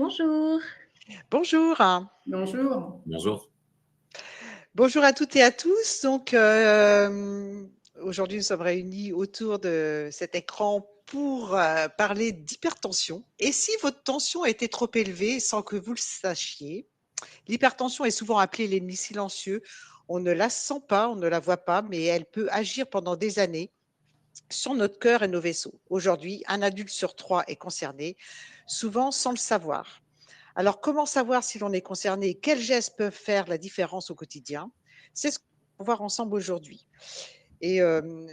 Bonjour. Bonjour. Bonjour. Bonjour. Bonjour à toutes et à tous. Donc, aujourd'hui, nous sommes réunis autour de cet écran pour parler d'hypertension. Et si votre tension était trop élevée sans que vous le sachiez, l'hypertension est souvent appelée l'ennemi silencieux. On ne la sent pas, on ne la voit pas, mais elle peut agir pendant des années sur notre cœur et nos vaisseaux. Aujourd'hui, un adulte sur 3 est concerné, souvent sans le savoir. Alors, comment savoir si l'on est concerné? Quels gestes peuvent faire la différence au quotidien? C'est ce qu'on va voir ensemble aujourd'hui. Et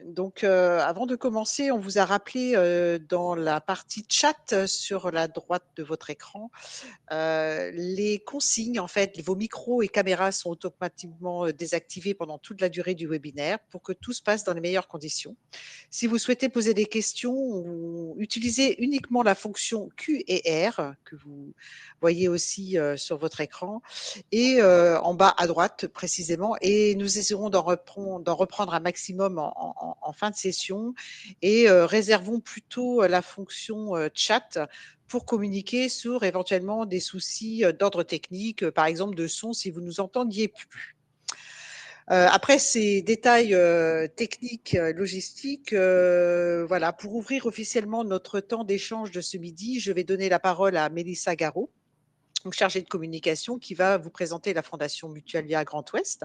donc, avant de commencer, on vous a rappelé dans la partie chat sur la droite de votre écran les consignes. En fait, vos micros et caméras sont automatiquement désactivés pendant toute la durée du webinaire pour que tout se passe dans les meilleures conditions. Si vous souhaitez poser des questions, utilisez uniquement la fonction Q et R que vous voyez aussi sur votre écran et en bas à droite précisément. Et nous essaierons d'en reprendre un maximum en fin de session et réservons plutôt la fonction chat pour communiquer sur éventuellement des soucis d'ordre technique, par exemple de son si vous nous entendiez plus. Après ces détails techniques, logistiques, voilà, pour ouvrir officiellement notre temps d'échange de ce midi, je vais donner la parole à Mélissa Garot, donc chargée de communication, qui va vous présenter la Fondation Mutualia Grand Ouest.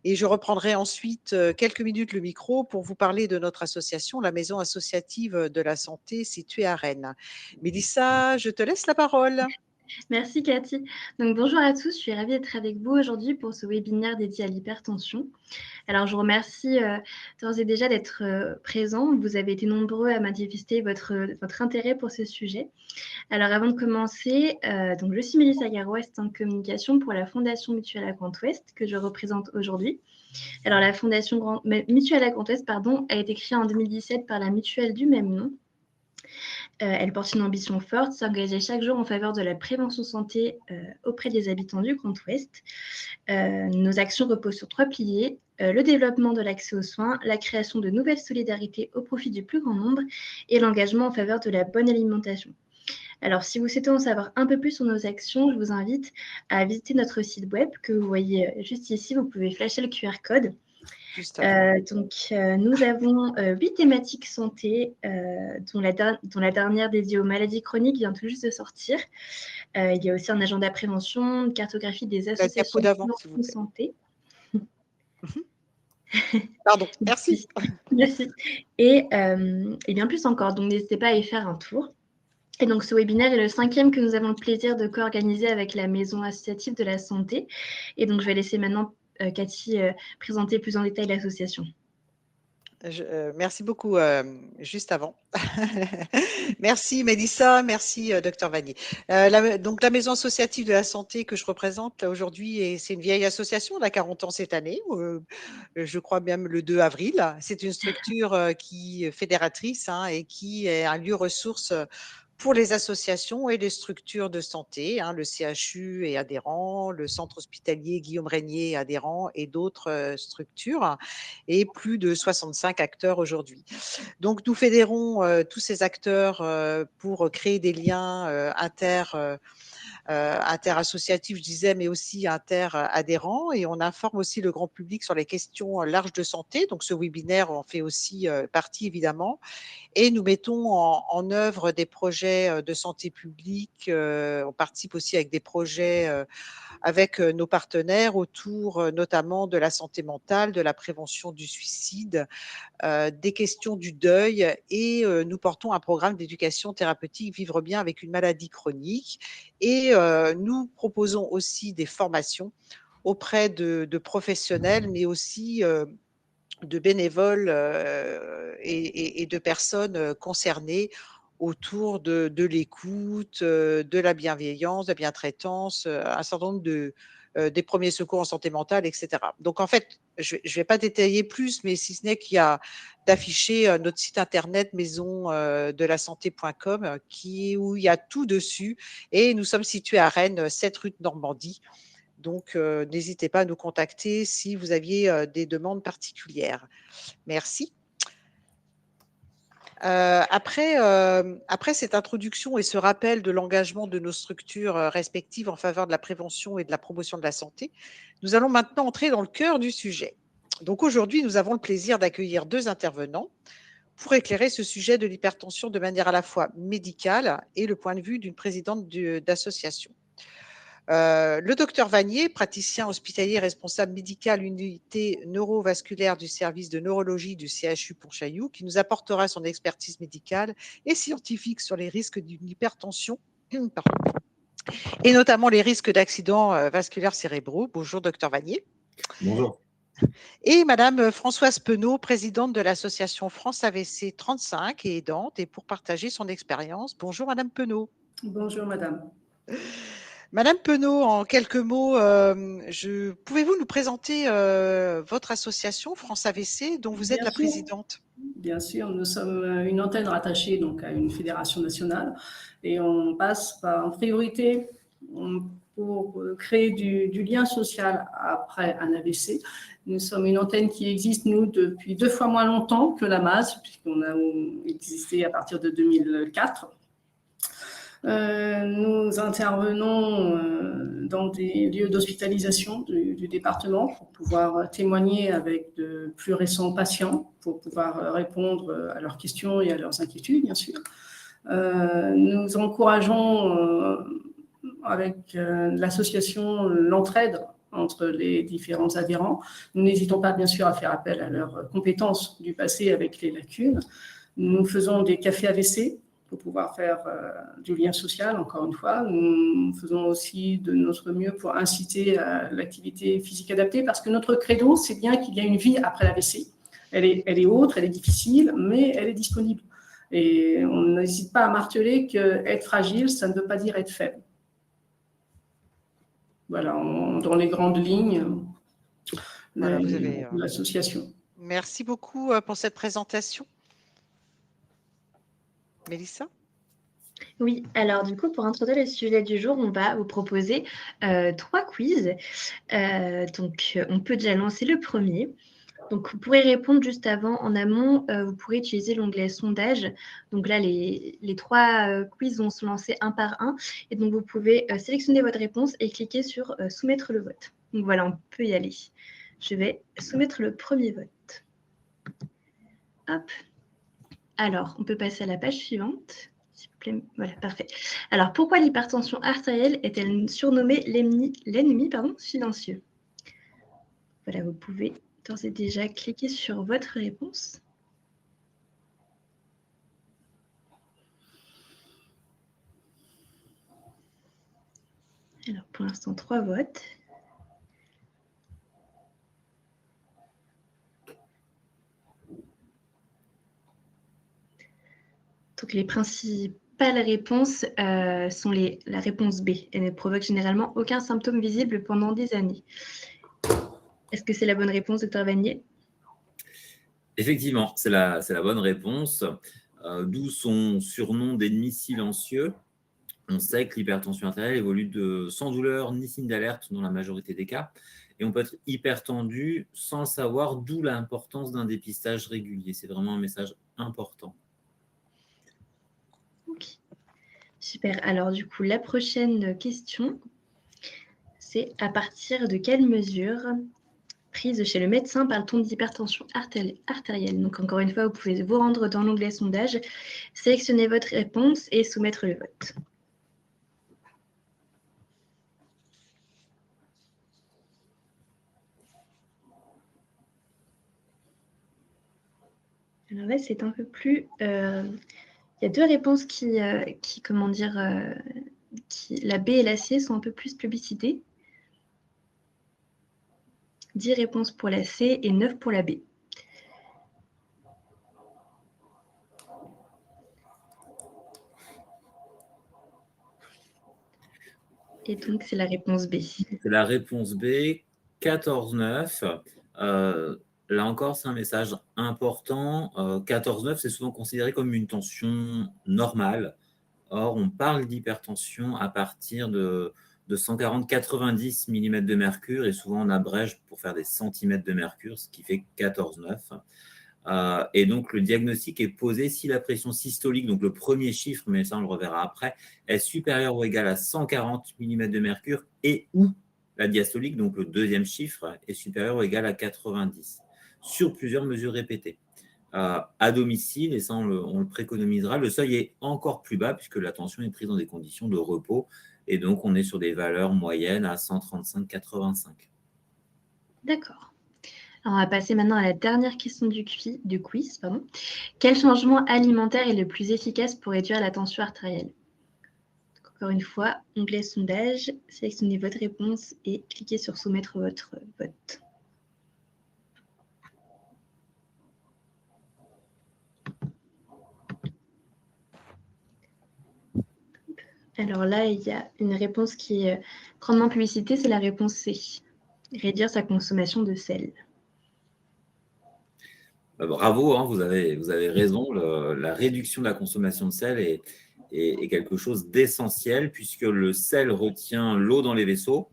Et je reprendrai ensuite quelques minutes le micro pour vous parler de notre association, la Maison associative de la santé située à Rennes. Mélissa, je te laisse la parole. Merci Cathy. Donc bonjour à tous, je suis ravie d'être avec vous aujourd'hui pour ce webinaire dédié à l'hypertension. Alors je vous remercie d'ores et déjà d'être présents. Vous avez été nombreux à manifester votre intérêt pour ce sujet. Alors avant de commencer, donc je suis Mélissa Garot, assistante de communication pour la Fondation Mutualia Grand Ouest que je représente aujourd'hui. Alors la Fondation Mutualia Grand Ouest a été créée en 2017 par la mutuelle du même nom. Elle porte une ambition forte, s'engager chaque jour en faveur de la prévention santé auprès des habitants du Grand Ouest. Nos actions reposent sur 3 piliers, le développement de l'accès aux soins, la création de nouvelles solidarités au profit du plus grand nombre et l'engagement en faveur de la bonne alimentation. Alors, si vous souhaitez en savoir un peu plus sur nos actions, je vous invite à visiter notre site web que vous voyez juste ici. Vous pouvez flasher le QR code. Nous avons 8 thématiques santé, dont la dernière dédiée aux maladies chroniques vient tout juste de sortir. Il y a aussi un agenda prévention, une cartographie des associations de santé. Pardon, merci. Merci. Et bien plus encore, donc n'hésitez pas à y faire un tour. Et donc ce webinaire est le 5e que nous avons le plaisir de co-organiser avec la Maison associative de la santé. Et donc je vais laisser maintenant Cathy présenter plus en détail l'association. Merci beaucoup, juste avant. Merci Mélissa, merci Docteur Vanier. Donc la Maison associative de la santé que je représente aujourd'hui, c'est une vieille association, elle a 40 ans cette année, je crois même le 2 avril. C'est une structure qui est fédératrice et qui est un lieu ressource pour les associations et les structures de santé, le CHU est adhérent, le centre hospitalier Guillaume Régnier est adhérent et d'autres structures, et plus de 65 acteurs aujourd'hui. Donc nous fédérons tous ces acteurs pour créer des liens interassociatifs, je disais, mais aussi interadhérents, et on informe aussi le grand public sur les questions larges de santé. Donc ce webinaire en fait aussi partie évidemment. Et nous mettons en œuvre des projets de santé publique. On participe aussi avec des projets avec nos partenaires autour notamment de la santé mentale, de la prévention du suicide, des questions du deuil, et nous portons un programme d'éducation thérapeutique Vivre bien avec une maladie chronique, et nous proposons aussi des formations auprès de professionnels, mais aussi de bénévoles et de personnes concernées autour de l'écoute, de la bienveillance, de la bientraitance, un certain nombre des premiers secours en santé mentale, etc. Donc en fait, je vais pas détailler plus, mais si ce n'est qu'il y a d'afficher notre site internet maison-de-la-santé.com où il y a tout dessus, et nous sommes situés à Rennes, 7 rue de Normandie. Donc, n'hésitez pas à nous contacter si vous aviez des demandes particulières. Merci. Après cette introduction et ce rappel de l'engagement de nos structures respectives en faveur de la prévention et de la promotion de la santé, nous allons maintenant entrer dans le cœur du sujet. Donc aujourd'hui, nous avons le plaisir d'accueillir 2 intervenants pour éclairer ce sujet de l'hypertension de manière à la fois médicale et le point de vue d'une présidente d'association. Le docteur Vanier, praticien hospitalier responsable médical unité neurovasculaire du service de neurologie du CHU Pontchaillou, qui nous apportera son expertise médicale et scientifique sur les risques d'une hypertension, pardon, et notamment les risques d'accidents vasculaires cérébraux. Bonjour, docteur Vanier. Bonjour. Et Madame Françoise Penaud, présidente de l'association France AVC 35 et aidante, et pour partager son expérience. Bonjour Madame Penaud. Bonjour Madame. Madame Penaud, en quelques mots, pouvez-vous nous présenter votre association France AVC dont vous êtes la présidente? Bien sûr, nous sommes une antenne rattachée donc, à une fédération nationale et on passe en priorité pour créer du lien social après un AVC. Nous sommes une antenne qui existe, nous, depuis 2 fois moins longtemps que la MAS, puisqu'on a existé à partir de 2004. Nous intervenons dans des lieux d'hospitalisation du département pour pouvoir témoigner avec de plus récents patients, pour pouvoir répondre à leurs questions et à leurs inquiétudes, bien sûr. Nous encourageons avec l'association l'entraide entre les différents adhérents. Nous n'hésitons pas, bien sûr, à faire appel à leurs compétences du passé avec les lacunes. Nous faisons des cafés AVC pour pouvoir faire du lien social, encore une fois. Nous faisons aussi de notre mieux pour inciter à l'activité physique adaptée, parce que notre credo, c'est bien qu'il y a une vie après l'AVC. Elle est autre, elle est difficile, mais elle est disponible. Et on n'hésite pas à marteler qu'être fragile, ça ne veut pas dire être faible. Voilà, dans les grandes lignes, voilà, l'association. Merci beaucoup pour cette présentation. Mélissa? Oui, alors du coup, pour introduire le sujet du jour, on va vous proposer 3 quiz. Donc, on peut déjà lancer le premier. Donc, vous pourrez répondre juste avant, en amont, vous pourrez utiliser l'onglet sondage. Donc là, les 3 quiz vont se lancer un par un. Et donc, vous pouvez sélectionner votre réponse et cliquer sur soumettre le vote. Donc voilà, on peut y aller. Je vais soumettre le premier vote. Hop. Alors, on peut passer à la page suivante. S'il vous plaît. Voilà, parfait. Alors, pourquoi l'hypertension artérielle est-elle surnommée l'ennemi silencieux? Voilà, vous pouvez d'ores et déjà cliquer sur votre réponse. Alors, pour l'instant, 3 votes. Donc, les principales réponses sont la réponse B. Elle ne provoque généralement aucun symptôme visible pendant des années. Est-ce que c'est la bonne réponse, docteur Vanier? Effectivement, c'est la bonne réponse. D'où son surnom d'ennemi silencieux. On sait que l'hypertension artérielle évolue sans douleur ni signe d'alerte dans la majorité des cas. Et on peut être hypertendu sans le savoir, d'où l'importance d'un dépistage régulier. C'est vraiment un message important. Ok. Super. Alors, du coup, la prochaine question, c'est à partir de quelle mesure prise chez le médecin parle-t-on d'hypertension artérielle? Donc, encore une fois, vous pouvez vous rendre dans l'onglet sondage, sélectionner votre réponse et soumettre le vote. Alors là, c'est un peu plus... il y a 2 réponses la B et la C sont un peu plus plébiscitées. 10 réponses pour la C et 9 pour la B. Et donc, c'est la réponse B. C'est la réponse B, 14-9. Là encore, c'est un message important. 14-9, c'est souvent considéré comme une tension normale. Or, on parle d'hypertension à partir de 140-90 mm de mercure, et souvent on abrège pour faire des centimètres de mercure, ce qui fait 14-9. Et donc, le diagnostic est posé si la pression systolique, donc le premier chiffre, mais ça, on le reverra après, est supérieure ou égale à 140 mm de mercure et ou la diastolique, donc le deuxième chiffre, est supérieur ou égal à 90 sur plusieurs mesures répétées. À domicile, et ça, on le préconisera, le seuil est encore plus bas puisque la tension est prise dans des conditions de repos. Et donc, on est sur des valeurs moyennes à 135-85. D'accord. Alors, on va passer maintenant à la dernière question du quiz. Pardon. Quel changement alimentaire est le plus efficace pour réduire la tension artérielle? Encore une fois, onglet sondage, sélectionnez votre réponse et cliquez sur soumettre votre vote. Alors là, il y a une réponse qui est grandement publicitée, c'est la réponse C. Réduire sa consommation de sel. Bravo, hein, vous avez raison. La réduction de la consommation de sel est quelque chose d'essentiel puisque le sel retient l'eau dans les vaisseaux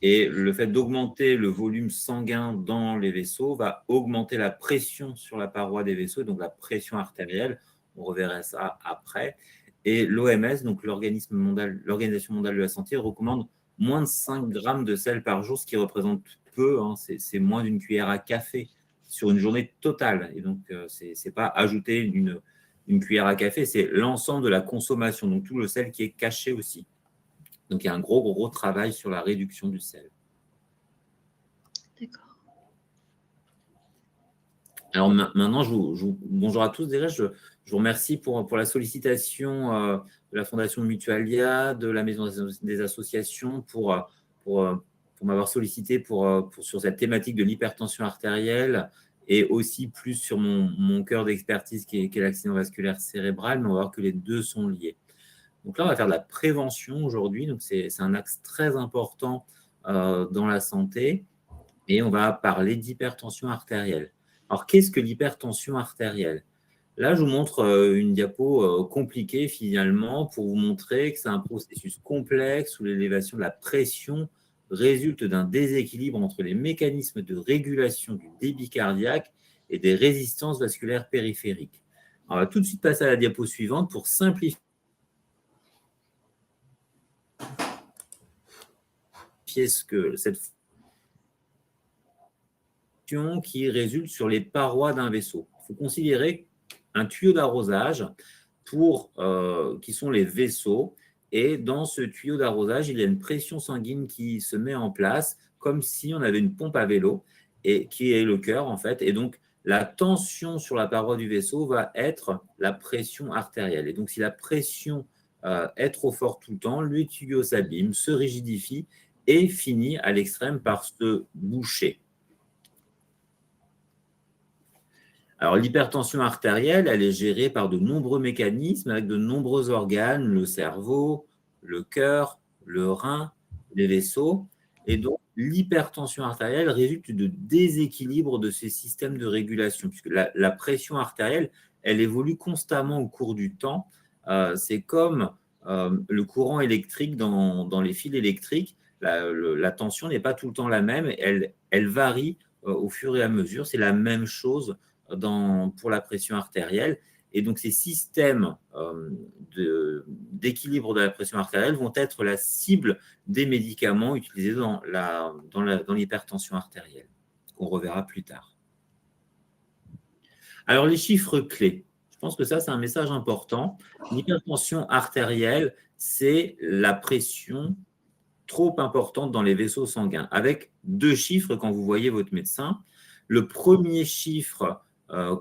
et le fait d'augmenter le volume sanguin dans les vaisseaux va augmenter la pression sur la paroi des vaisseaux, donc la pression artérielle. On reverra ça après. Et l'OMS, donc l'Organisation mondiale de la santé, recommande moins de 5 grammes de sel par jour, ce qui représente peu, hein, c'est moins d'une cuillère à café sur une journée totale. Et donc, ce n'est pas ajouter une cuillère à café, c'est l'ensemble de la consommation, donc tout le sel qui est caché aussi. Donc, il y a un gros travail sur la réduction du sel. D'accord. Alors maintenant, bonjour à tous. Déjà, je vous remercie pour la sollicitation de la Fondation Mutualia, de la Maison des associations, pour m'avoir sollicité sur cette thématique de l'hypertension artérielle et aussi plus sur mon cœur d'expertise qui est l'accident vasculaire cérébral, mais on va voir que les deux sont liés. Donc là, on va faire de la prévention aujourd'hui. Donc c'est un axe très important dans la santé et on va parler d'hypertension artérielle. Alors, qu'est-ce que l'hypertension artérielle? Là, je vous montre une diapo compliquée finalement pour vous montrer que c'est un processus complexe où l'élévation de la pression résulte d'un déséquilibre entre les mécanismes de régulation du débit cardiaque et des résistances vasculaires périphériques. Alors, on va tout de suite passer à la diapo suivante pour simplifier cette qui résulte sur les parois d'un vaisseau. Il faut considérer un tuyau d'arrosage qui sont les vaisseaux. Et dans ce tuyau d'arrosage, il y a une pression sanguine qui se met en place, comme si on avait une pompe à vélo, et qui est le cœur, en fait. Et donc, la tension sur la paroi du vaisseau va être la pression artérielle. Et donc, si la pression est trop forte tout le temps, le tuyau s'abîme, se rigidifie et finit à l'extrême par se boucher. Alors, l'hypertension artérielle, elle est gérée par de nombreux mécanismes avec de nombreux organes, le cerveau, le cœur, le rein, les vaisseaux. Et donc, l'hypertension artérielle résulte de déséquilibre de ces systèmes de régulation, puisque la pression artérielle, elle évolue constamment au cours du temps. C'est comme le courant électrique dans les fils électriques. La tension n'est pas tout le temps la même, elle varie au fur et à mesure. C'est la même chose pour la pression artérielle. Et donc, ces systèmes d'équilibre de la pression artérielle vont être la cible des médicaments utilisés dans l'hypertension artérielle, qu'on reverra plus tard. Alors, les chiffres clés. Je pense que ça, c'est un message important. L'hypertension artérielle, c'est la pression trop importante dans les vaisseaux sanguins, avec 2 chiffres quand vous voyez votre médecin. Le premier chiffre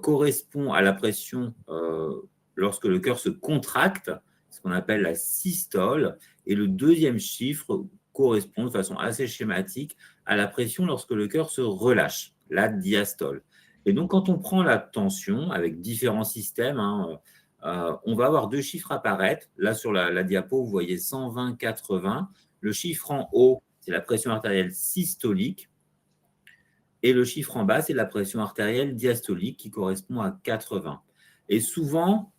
correspond à la pression lorsque le cœur se contracte, ce qu'on appelle la systole, et le deuxième chiffre correspond de façon assez schématique à la pression lorsque le cœur se relâche, la diastole. Et donc, quand on prend la tension avec différents systèmes, on va avoir 2 chiffres apparaître. Là, sur la diapo, vous voyez 120-80. Le chiffre en haut, c'est la pression artérielle systolique. Et le chiffre en bas, c'est la pression artérielle diastolique qui correspond à 80. Et souvent,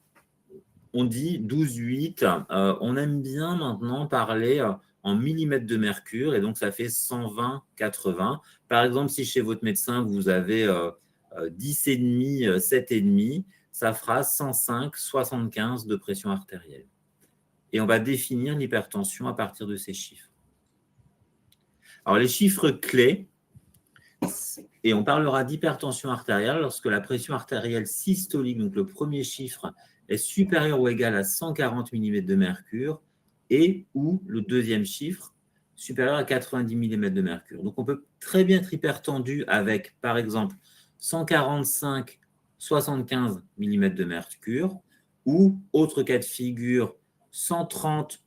on dit 12,8. On aime bien maintenant parler en millimètres de mercure, et donc ça fait 120-80. Par exemple, si chez votre médecin, vous avez 10,5, 7,5, ça fera 105, 75 de pression artérielle. Et on va définir l'hypertension à partir de ces chiffres. Alors, les chiffres clés, et on parlera d'hypertension artérielle lorsque la pression artérielle systolique, donc le premier chiffre, est supérieur ou égal à 140 mm de mercure et ou le deuxième chiffre supérieur à 90 mm de mercure. Donc, on peut très bien être hypertendu avec, par exemple, 145, 75 mm de mercure ou, autre cas de figure, 130,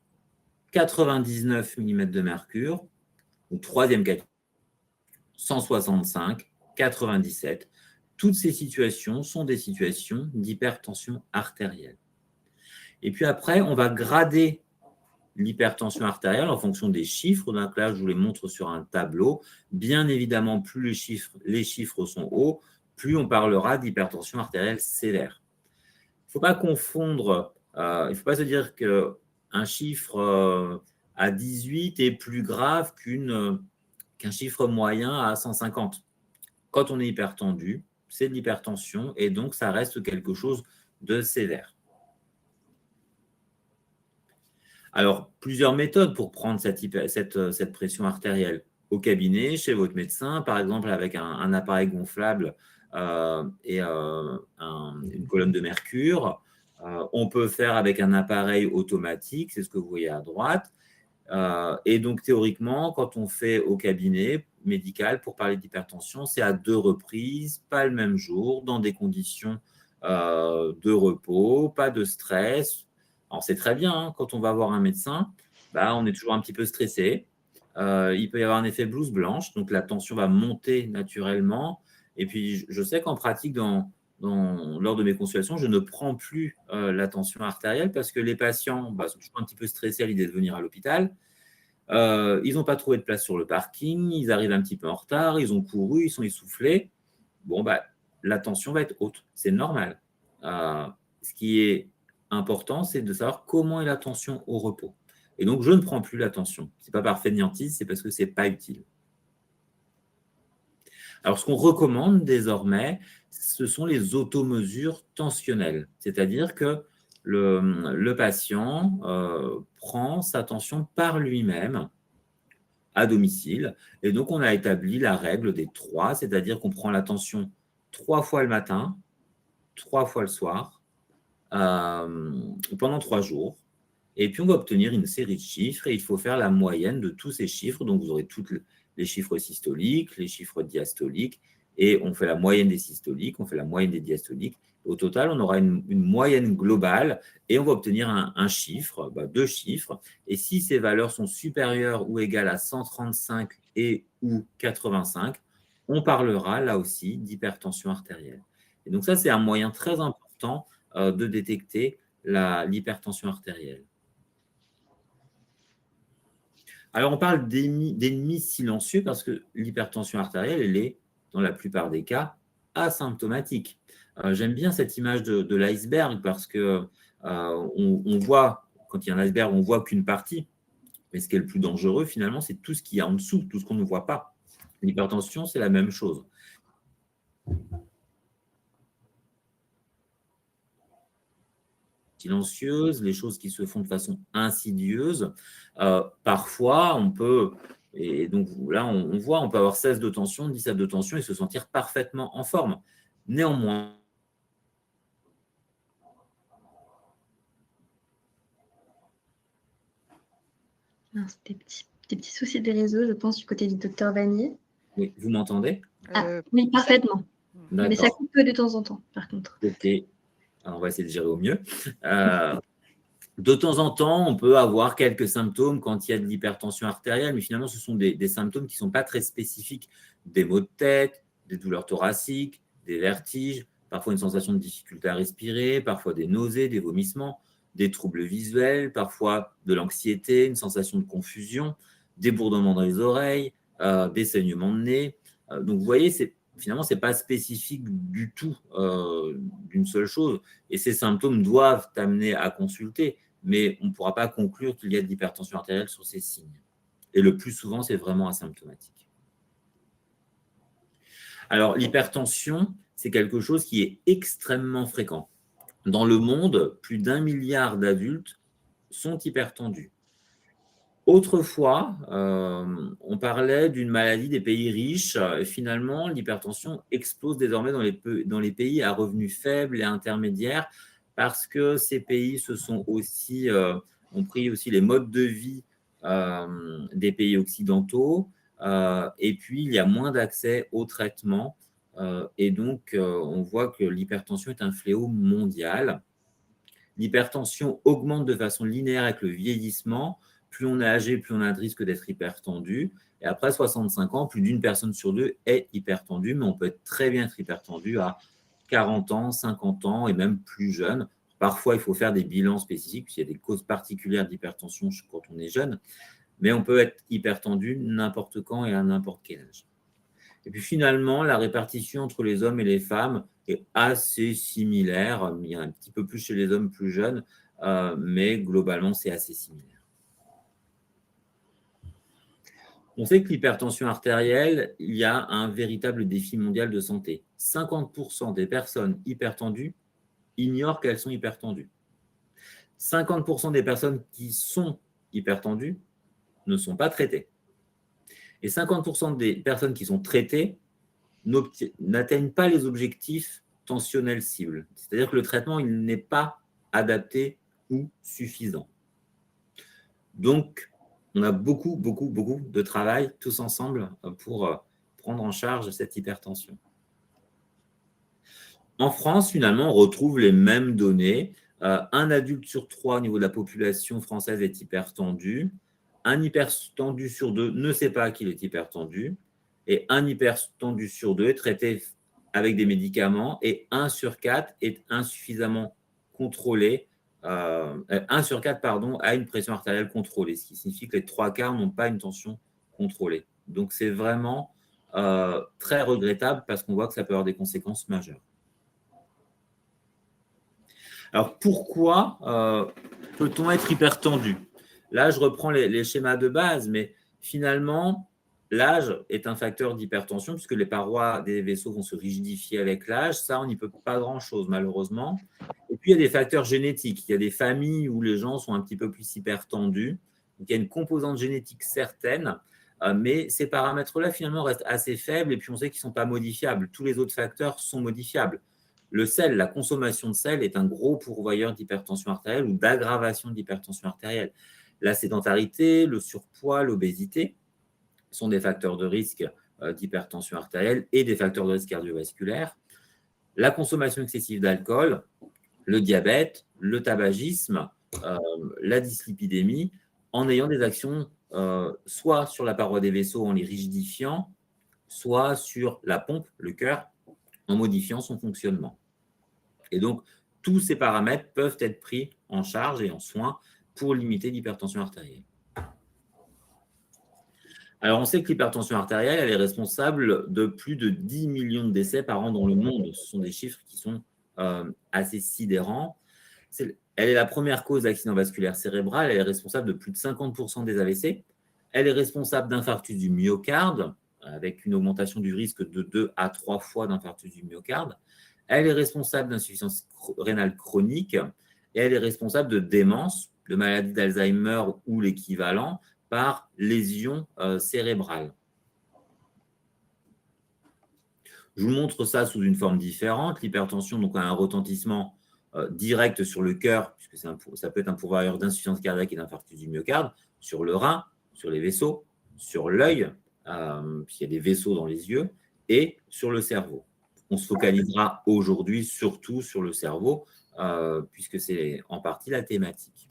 99 mm de mercure ou troisième cas, 165, 97. Toutes ces situations sont des situations d'hypertension artérielle. Et puis après, on va grader l'hypertension artérielle en fonction des chiffres. Donc là, je vous les montre sur un tableau. Bien évidemment, plus les chiffres sont hauts, plus on parlera d'hypertension artérielle sévère. Il ne faut pas confondre, il ne faut pas se dire qu'un chiffre à 18 est plus grave qu'un chiffre moyen à 150. Quand on est hypertendu, c'est de l'hypertension et donc ça reste quelque chose de sévère. Alors, plusieurs méthodes pour prendre cette pression artérielle. Au cabinet, chez votre médecin, par exemple avec un appareil gonflable et une colonne de mercure. On peut faire avec un appareil automatique, c'est ce que vous voyez à droite. Et donc, théoriquement, quand on fait au cabinet médical pour parler d'hypertension, c'est à 2 reprises, pas le même jour, dans des conditions de repos, pas de stress. Alors, c'est très bien, hein, quand on va voir un médecin, on est toujours un petit peu stressé. Il peut y avoir un effet blouse blanche, donc la tension va monter naturellement. Et puis, je sais qu'en pratique, lors de mes consultations, je ne prends plus la tension artérielle parce que les patients sont toujours un petit peu stressés à l'idée de venir à l'hôpital. Ils n'ont pas trouvé de place sur le parking, ils arrivent un petit peu en retard, ils ont couru, ils sont essoufflés. La tension va être haute, c'est normal. Ce qui est important, c'est de savoir comment est la tension au repos. Et donc, je ne prends plus la tension. Ce n'est pas par fainéantise, c'est parce que ce n'est pas utile. Alors, ce qu'on recommande désormais, ce sont les automesures tensionnelles. C'est-à-dire que le patient prend sa tension par lui-même à domicile. Et donc, on a établi la règle des 3, c'est-à-dire qu'on prend la tension 3 fois le matin, 3 fois le soir, pendant 3 jours. Et puis, on va obtenir une série de chiffres et il faut faire la moyenne de tous ces chiffres. Donc, vous aurez tous les chiffres systoliques, les chiffres diastoliques, et on fait la moyenne des systoliques, on fait la moyenne des diastoliques. Au total, on aura une moyenne globale et on va obtenir un chiffre, 2 chiffres. Et si ces valeurs sont supérieures ou égales à 135 et ou 85, on parlera là aussi d'hypertension artérielle. Et donc ça, c'est un moyen très important de détecter l'hypertension artérielle. Alors, on parle d'ennemis silencieux parce que l'hypertension artérielle, elle est, dans la plupart des cas, asymptomatique. J'aime bien cette image de l'iceberg parce que on voit, quand il y a un iceberg, on ne voit qu'une partie. Mais ce qui est le plus dangereux, finalement, c'est tout ce qu'il y a en dessous, tout ce qu'on ne voit pas. L'hypertension, c'est la même chose. Silencieuses, les choses qui se font de façon insidieuse. Parfois, on peut, et donc là, on voit, on peut avoir 16 de tension, 17 de tension et se sentir parfaitement en forme. Néanmoins, Des petits soucis de réseau, je pense, du côté du docteur Vanier. Oui, vous m'entendez? Oui, parfaitement. Mais ça coupe de temps en temps, par contre. Ok, alors, on va essayer de gérer au mieux. De temps en temps, on peut avoir quelques symptômes quand il y a de l'hypertension artérielle, mais finalement, ce sont des symptômes qui ne sont pas très spécifiques. Des maux de tête, des douleurs thoraciques, des vertiges, parfois une sensation de difficulté à respirer, parfois des nausées, des vomissements, des troubles visuels, parfois de l'anxiété, une sensation de confusion, des bourdonnements dans les oreilles, des saignements de nez. Donc, vous voyez, finalement, ce n'est pas spécifique du tout d'une seule chose. Et ces symptômes doivent amener à consulter, mais on ne pourra pas conclure qu'il y a de l'hypertension artérielle sur ces signes. Et le plus souvent, c'est vraiment asymptomatique. Alors, l'hypertension, c'est quelque chose qui est extrêmement fréquent. Dans le monde, plus d'1 milliard d'adultes sont hypertendus. Autrefois, on parlait d'une maladie des pays riches. Et finalement, l'hypertension explose désormais dans les pays à revenus faibles et intermédiaires parce que ces pays ont pris aussi les modes de vie des pays occidentaux. Et puis, il y a moins d'accès aux traitements. Et donc, on voit que l'hypertension est un fléau mondial. L'hypertension augmente de façon linéaire avec le vieillissement. Plus on est âgé, plus on a de risque d'être hypertendu. Et après 65 ans, plus d'une personne sur deux est hypertendue, mais on peut très bien être hypertendu à 40 ans, 50 ans et même plus jeune. Parfois, il faut faire des bilans spécifiques, puisqu'il y a des causes particulières d'hypertension quand on est jeune, mais on peut être hypertendu n'importe quand et à n'importe quel âge. Et puis finalement, la répartition entre les hommes et les femmes est assez similaire. Il y a un petit peu plus chez les hommes plus jeunes, mais globalement, c'est assez similaire. On sait que l'hypertension artérielle, il y a un véritable défi mondial de santé. 50% des personnes hypertendues ignorent qu'elles sont hypertendues. 50% des personnes qui sont hypertendues ne sont pas traitées. Et 50% des personnes qui sont traitées n'atteignent pas les objectifs tensionnels cibles. C'est-à-dire que le traitement il n'est pas adapté ou suffisant. Donc, on a beaucoup de travail tous ensemble pour prendre en charge cette hypertension. En France, finalement, on retrouve les mêmes données. Un adulte sur 3 au niveau de la population française est hypertendu. Un hypertendu sur 2 ne sait pas qu'il est hypertendu. Et un hypertendu sur 2 est traité avec des médicaments. Et 1 sur 4 est insuffisamment contrôlé. 1 sur 4 a une pression artérielle contrôlée, ce qui signifie que les 3/4 n'ont pas une tension contrôlée. Donc, c'est vraiment très regrettable parce qu'on voit que ça peut avoir des conséquences majeures. Alors, pourquoi peut-on être hypertendu? Là, je reprends les schémas de base, mais finalement, l'âge est un facteur d'hypertension puisque les parois des vaisseaux vont se rigidifier avec l'âge. Ça, on n'y peut pas grand-chose, malheureusement. Et puis, il y a des facteurs génétiques. Il y a des familles où les gens sont un petit peu plus hypertendus. Donc, il y a une composante génétique certaine, mais ces paramètres-là, finalement, restent assez faibles. Et puis, on sait qu'ils ne sont pas modifiables. Tous les autres facteurs sont modifiables. Le sel, la consommation de sel est un gros pourvoyeur d'hypertension artérielle ou d'aggravation de l'hypertension artérielle. La sédentarité, le surpoids, l'obésité sont des facteurs de risque d'hypertension artérielle et des facteurs de risque cardiovasculaire. La consommation excessive d'alcool, le diabète, le tabagisme, la dyslipidémie, en ayant des actions soit sur la paroi des vaisseaux en les rigidifiant, soit sur la pompe, le cœur, en modifiant son fonctionnement. Et donc, tous ces paramètres peuvent être pris en charge et en soins pour limiter l'hypertension artérielle. Alors, on sait que l'hypertension artérielle, elle est responsable de plus de 10 millions de décès par an dans le monde. Ce sont des chiffres qui sont assez sidérants. Elle est la première cause d'accident vasculaire cérébral. Elle est responsable de plus de 50% des AVC. Elle est responsable d'infarctus du myocarde, avec une augmentation du risque de 2 à 3 fois d'infarctus du myocarde. Elle est responsable d'insuffisance rénale chronique et elle est responsable de démence, de maladie d'Alzheimer ou l'équivalent par lésion cérébrale. Je vous montre ça sous une forme différente. L'hypertension donc, a un retentissement direct sur le cœur, puisque ça peut être un pourvoyeur d'insuffisance cardiaque et d'infarctus du myocarde, sur le rein, sur les vaisseaux, sur l'œil, puisqu'il y a des vaisseaux dans les yeux, et sur le cerveau. On se focalisera aujourd'hui surtout sur le cerveau, puisque c'est en partie la thématique.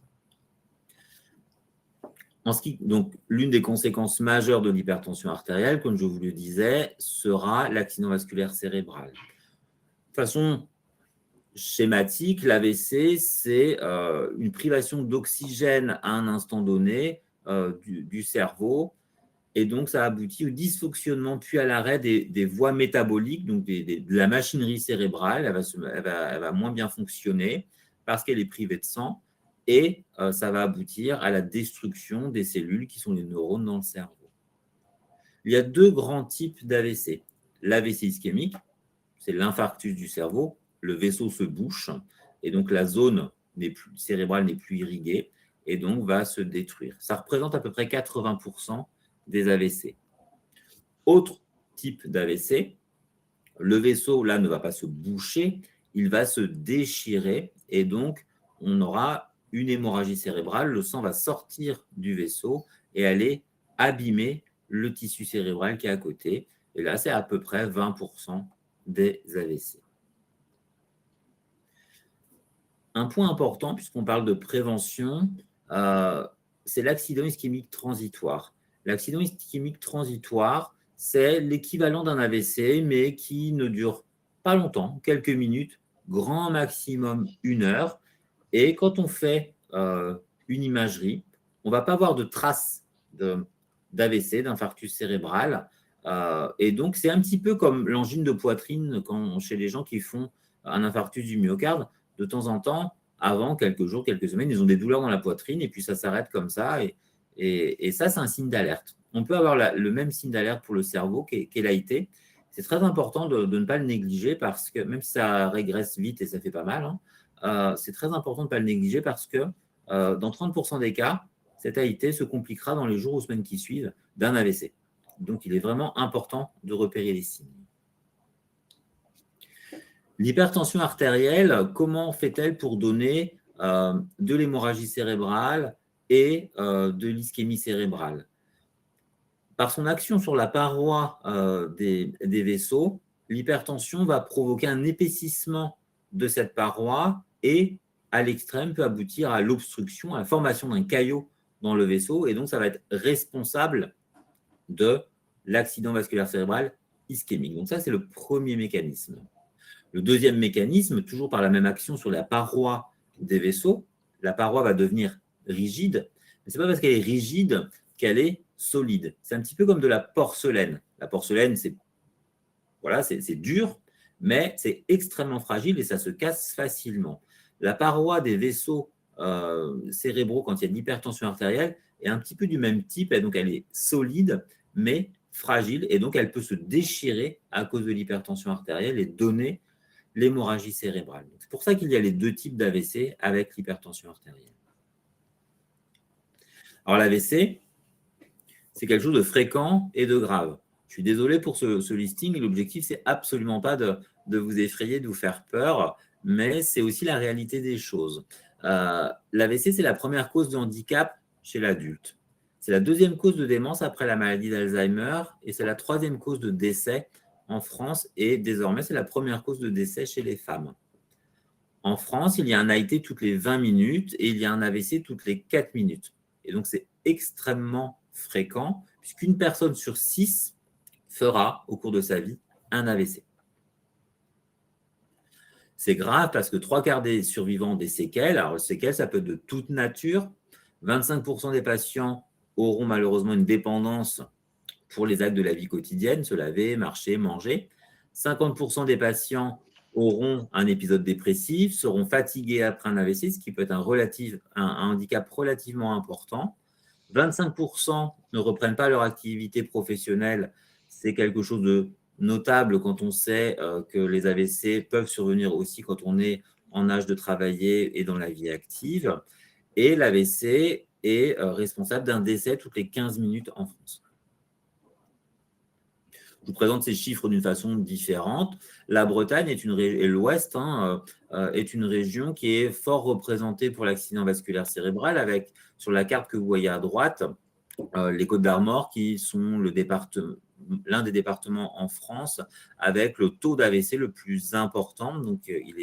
Donc, l'une des conséquences majeures de l'hypertension artérielle, comme je vous le disais, sera l'accident vasculaire cérébral. De façon schématique, l'AVC, c'est une privation d'oxygène à un instant donné du cerveau. Et donc, ça aboutit au dysfonctionnement puis à l'arrêt des voies métaboliques, donc de la machinerie cérébrale. Elle va moins bien fonctionner parce qu'elle est privée de sang. Et ça va aboutir à la destruction des cellules qui sont les neurones dans le cerveau. Il y a 2 grands types d'AVC. L'AVC ischémique, c'est l'infarctus du cerveau, le vaisseau se bouche et donc la zone cérébrale n'est plus irriguée et donc va se détruire. Ça représente à peu près 80% des AVC. Autre type d'AVC, le vaisseau là ne va pas se boucher, il va se déchirer et donc on aura une hémorragie cérébrale, le sang va sortir du vaisseau et aller abîmer le tissu cérébral qui est à côté. Et là, c'est à peu près 20% des AVC. Un point important, puisqu'on parle de prévention, c'est l'accident ischémique transitoire. L'accident ischémique transitoire, c'est l'équivalent d'un AVC, mais qui ne dure pas longtemps, quelques minutes, grand maximum 1 heure. Et quand on fait une imagerie, on ne va pas voir de traces d'AVC, d'infarctus cérébral. Et donc, c'est un petit peu comme l'angine de poitrine chez les gens qui font un infarctus du myocarde. De temps en temps, avant quelques jours, quelques semaines, ils ont des douleurs dans la poitrine et puis ça s'arrête comme ça. Et ça, c'est un signe d'alerte. On peut avoir le même signe d'alerte pour le cerveau qu'est l'AIT. C'est très important de ne pas le négliger parce que, même si ça régresse vite et ça fait pas mal, c'est très important de ne pas le négliger parce que dans 30% des cas, cette AIT se compliquera dans les jours ou semaines qui suivent d'un AVC. Donc, il est vraiment important de repérer les signes. L'hypertension artérielle, comment fait-elle pour donner de l'hémorragie cérébrale et de l'ischémie cérébrale? Par son action sur la paroi des vaisseaux, l'hypertension va provoquer un épaississement de cette paroi et, à l'extrême, peut aboutir à l'obstruction, à la formation d'un caillot dans le vaisseau. Et donc, ça va être responsable de l'accident vasculaire cérébral ischémique. Donc ça, c'est le premier mécanisme. Le deuxième mécanisme, toujours par la même action sur la paroi des vaisseaux, la paroi va devenir rigide, mais ce n'est pas parce qu'elle est rigide qu'elle est solide. C'est un petit peu comme de la porcelaine. La porcelaine, c'est dur, mais c'est extrêmement fragile et ça se casse facilement. La paroi des vaisseaux cérébraux, quand il y a de l'hypertension artérielle, est un petit peu du même type, et donc elle est solide, mais fragile, et donc elle peut se déchirer à cause de l'hypertension artérielle et donner l'hémorragie cérébrale. C'est pour ça qu'il y a les deux types d'AVC avec l'hypertension artérielle. Alors l'AVC, c'est quelque chose de fréquent et de grave. Je suis désolé pour ce listing, l'objectif, c'est absolument pas de vous effrayer, de vous faire peur, mais c'est aussi la réalité des choses. L'AVC, c'est la première cause de handicap chez l'adulte. C'est la deuxième cause de démence après la maladie d'Alzheimer et c'est la troisième cause de décès en France et désormais, c'est la première cause de décès chez les femmes. En France, il y a un AIT toutes les 20 minutes et il y a un AVC toutes les 4 minutes. Et donc, c'est extrêmement fréquent puisqu'une personne sur 6 fera au cours de sa vie un AVC. C'est grave parce que 3/4 des survivants ont des séquelles. Alors, les séquelles, ça peut être de toute nature. 25% des patients auront malheureusement une dépendance pour les actes de la vie quotidienne, se laver, marcher, manger. 50% des patients auront un épisode dépressif, seront fatigués après un AVC, ce qui peut être un handicap relativement important. 25% ne reprennent pas leur activité professionnelle. C'est quelque chose de notable quand on sait que les AVC peuvent survenir aussi quand on est en âge de travailler et dans la vie active. Et l'AVC est responsable d'un décès toutes les 15 minutes en France. Je vous présente ces chiffres d'une façon différente. La Bretagne et l'Ouest est une région qui est fort représentée pour l'accident vasculaire cérébral, avec sur la carte que vous voyez à droite, les Côtes d'Armor qui sont l'un des départements en France avec le taux d'AVC le plus important. Donc, il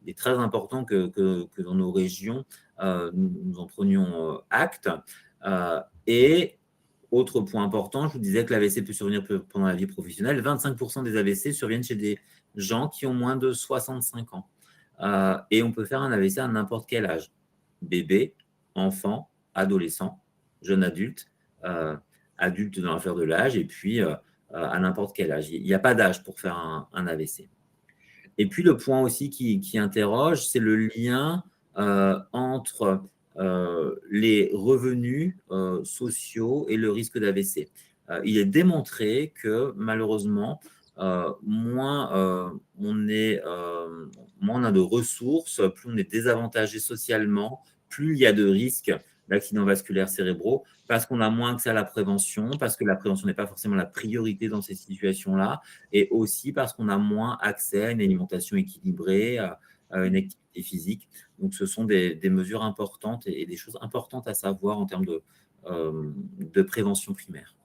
est très important que dans nos régions, nous en prenions acte. Et autre point important, je vous disais que l'AVC peut survenir pendant la vie professionnelle. 25% des AVC surviennent chez des gens qui ont moins de 65 ans. Et on peut faire un AVC à n'importe quel âge. Bébé, enfant, adolescent, jeune adulte, adulte dans la fleur de l'âge, et puis à n'importe quel âge. Il n'y a pas d'âge pour faire un AVC. Et puis le point aussi qui interroge, c'est le lien entre les revenus sociaux et le risque d'AVC. Il est démontré que malheureusement, moins on a de ressources, plus on est désavantagé socialement, plus il y a de risques d'accidents vasculaires cérébraux, parce qu'on a moins accès à la prévention, parce que la prévention n'est pas forcément la priorité dans ces situations-là, et aussi parce qu'on a moins accès à une alimentation équilibrée, à une activité physique. Donc, ce sont des mesures importantes et des choses importantes à savoir en termes de prévention primaire.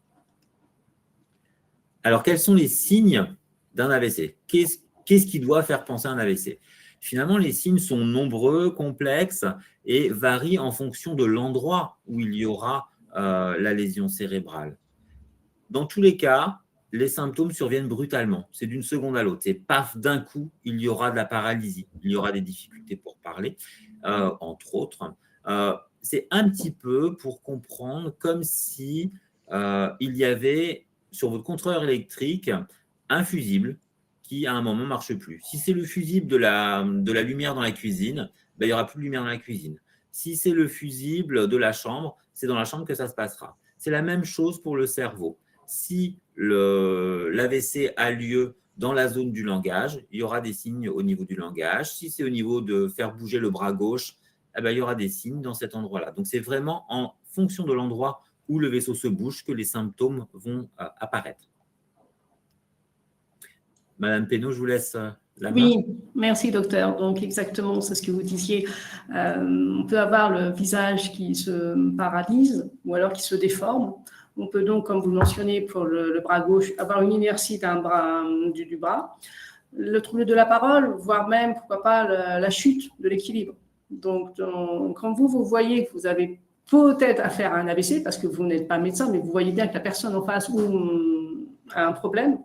Alors, quels sont les signes d'un AVC? Qu'est-ce qui doit faire penser à un AVC? Finalement, les signes sont nombreux, complexes et varient en fonction de l'endroit où il y aura la lésion cérébrale. Dans tous les cas, les symptômes surviennent brutalement. C'est d'une seconde à l'autre. C'est paf, d'un coup, il y aura de la paralysie. Il y aura des difficultés pour parler, entre autres. C'est un petit peu pour comprendre comme si il y avait sur votre contrôleur électrique un fusible qui, à un moment, ne marche plus. Si c'est le fusible de la lumière dans la cuisine, ben, il n'y aura plus de lumière dans la cuisine. Si c'est le fusible de la chambre, c'est dans la chambre que ça se passera. C'est la même chose pour le cerveau. Si l'AVC a lieu dans la zone du langage, il y aura des signes au niveau du langage. Si c'est au niveau de faire bouger le bras gauche, eh ben, il y aura des signes dans cet endroit-là. Donc, c'est vraiment en fonction de l'endroit où le vaisseau se bouge que les symptômes vont apparaître. Madame Pénaud, je vous laisse la main. Oui, merci docteur. Donc exactement, c'est ce que vous disiez. On peut avoir le visage qui se paralyse ou alors qui se déforme. On peut donc, comme vous mentionnez pour le bras gauche, avoir une inertie du bras, le trouble de la parole, voire même, pourquoi pas, la chute de l'équilibre. Donc, quand vous voyez que vous avez peut-être affaire à un AVC, parce que vous n'êtes pas médecin, mais vous voyez bien que la personne en face a un problème,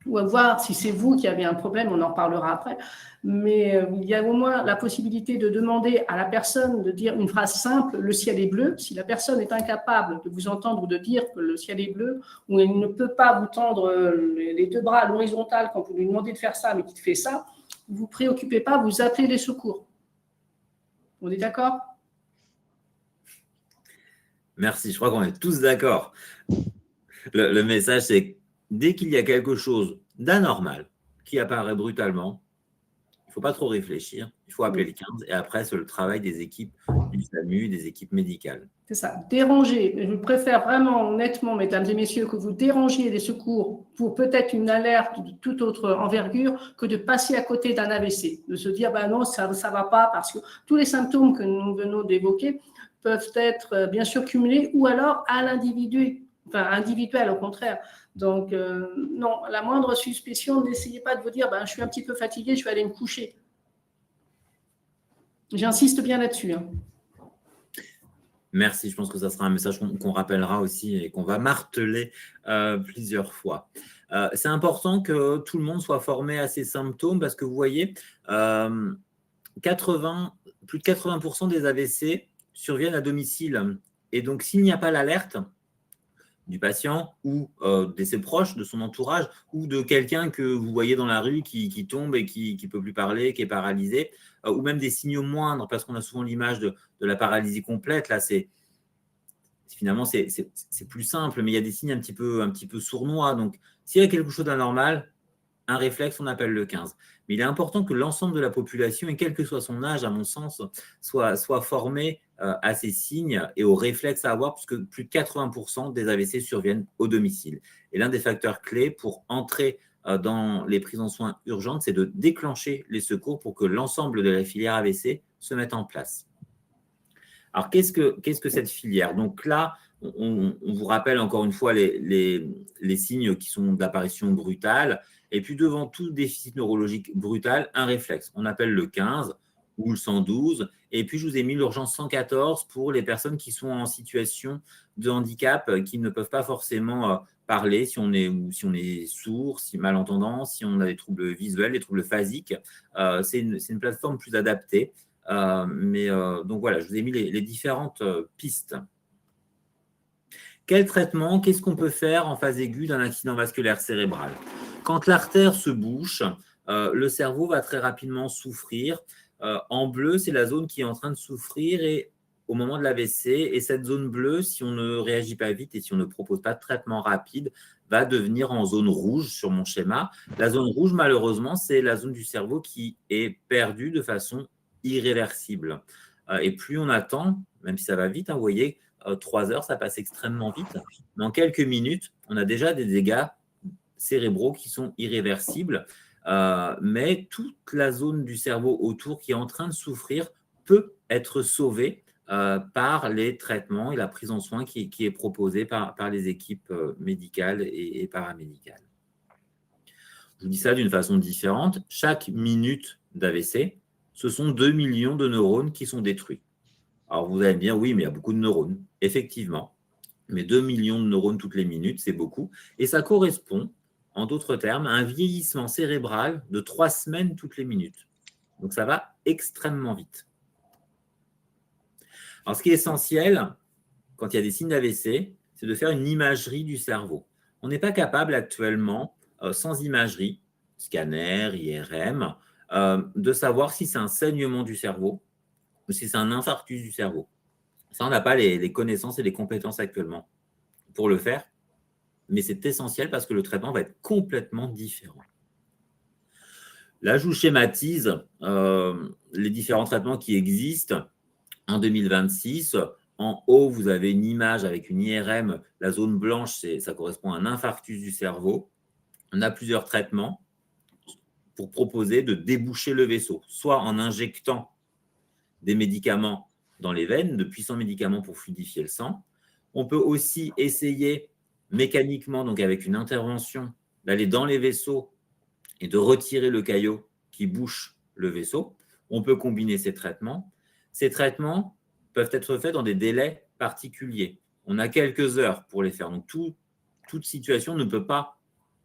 ou à voir si c'est vous qui avez un problème, on en reparlera après, mais il y a au moins la possibilité de demander à la personne de dire une phrase simple, le ciel est bleu. Si la personne est incapable de vous entendre ou de dire que le ciel est bleu, ou elle ne peut pas vous tendre les deux bras à l'horizontale quand vous lui demandez de faire ça, mais qu'il fait ça, vous ne vous préoccupez pas, vous appelez les secours. On est d'accord ? Merci, je crois qu'on est tous d'accord. Le message, c'est dès qu'il y a quelque chose d'anormal qui apparaît brutalement, il ne faut pas trop réfléchir, il faut appeler le 15 et après, c'est le travail des équipes du SAMU, des équipes médicales. C'est ça, déranger. Je préfère vraiment, honnêtement, mesdames et messieurs, que vous dérangiez les secours pour peut-être une alerte de toute autre envergure que de passer à côté d'un AVC, de se dire, ben non, ça ne va pas, parce que tous les symptômes que nous venons d'évoquer peuvent être bien sûr cumulés ou alors à l'individu, enfin individuel au contraire. Donc, non, la moindre suspicion, n'essayez pas de vous dire, ben, je suis un petit peu fatigué, je vais aller me coucher. J'insiste bien là-dessus. Hein. Merci, je pense que ça sera un message qu'on rappellera aussi et qu'on va marteler plusieurs fois. C'est important que tout le monde soit formé à ces symptômes parce que vous voyez, plus de 80% des AVC surviennent à domicile. Et donc, s'il n'y a pas l'alerte du patient ou de ses proches, de son entourage, ou de quelqu'un que vous voyez dans la rue qui tombe et qui ne peut plus parler, qui est paralysé, ou même des signaux moindres, parce qu'on a souvent l'image de la paralysie complète. Là, finalement, c'est plus simple, mais il y a des signes un petit peu sournois. Donc, s'il y a quelque chose d'anormal, un réflexe, on appelle le 15. Mais il est important que l'ensemble de la population, et quel que soit son âge, à mon sens, soit formé à ces signes et aux réflexes à avoir, puisque plus de 80% des AVC surviennent au domicile. Et l'un des facteurs clés pour entrer dans les prises en soins urgentes, c'est de déclencher les secours pour que l'ensemble de la filière AVC se mette en place. Alors, qu'est-ce que cette filière? Donc là, on vous rappelle encore une fois les signes qui sont d'apparition brutale. Et puis, devant tout déficit neurologique brutal, un réflexe. On appelle le 15 ou le 112. Et puis, je vous ai mis l'urgence 114 pour les personnes qui sont en situation de handicap, qui ne peuvent pas forcément parler, si on est sourd, si malentendant, si on a des troubles visuels, des troubles phasiques. C'est une plateforme plus adaptée. Donc voilà, je vous ai mis les différentes pistes. Quel traitement? Qu'est-ce qu'on peut faire en phase aiguë d'un accident vasculaire cérébral? Quand l'artère se bouche, le cerveau va très rapidement souffrir. En bleu, c'est la zone qui est en train de souffrir et au moment de l'AVC. Et cette zone bleue, si on ne réagit pas vite et si on ne propose pas de traitement rapide, va devenir en zone rouge sur mon schéma. La zone rouge, malheureusement, c'est la zone du cerveau qui est perdue de façon irréversible. Et plus on attend, même si ça va vite, vous voyez, 3 heures, ça passe extrêmement vite. Mais en quelques minutes, on a déjà des dégâts cérébraux qui sont irréversibles. Mais toute la zone du cerveau autour qui est en train de souffrir peut être sauvée par les traitements et la prise en soin qui est proposée par les équipes médicales et paramédicales. Je vous dis ça d'une façon différente. Chaque minute d'AVC, ce sont 2 millions de neurones qui sont détruits. Alors vous allez me dire, oui, mais il y a beaucoup de neurones. Effectivement, mais 2 millions de neurones toutes les minutes, c'est beaucoup. Et ça correspond, en d'autres termes, à un vieillissement cérébral de 3 semaines toutes les minutes. Donc ça va extrêmement vite. Alors, ce qui est essentiel, quand il y a des signes d'AVC, c'est de faire une imagerie du cerveau. On n'est pas capable actuellement, sans imagerie, scanner, IRM, de savoir si c'est un saignement du cerveau ou si c'est un infarctus du cerveau. Ça, on n'a pas les connaissances et les compétences actuellement pour le faire, mais c'est essentiel parce que le traitement va être complètement différent. Là, je vous schématise les différents traitements qui existent. En 2026, en haut, vous avez une image avec une IRM. La zone blanche, ça correspond à un infarctus du cerveau. On a plusieurs traitements pour proposer de déboucher le vaisseau, soit en injectant des médicaments dans les veines, de puissants médicaments pour fluidifier le sang. On peut aussi essayer mécaniquement, donc avec une intervention, d'aller dans les vaisseaux et de retirer le caillot qui bouche le vaisseau. On peut combiner ces traitements. Ces traitements peuvent être faits dans des délais particuliers. On a quelques heures pour les faire. Donc, toute situation ne peut pas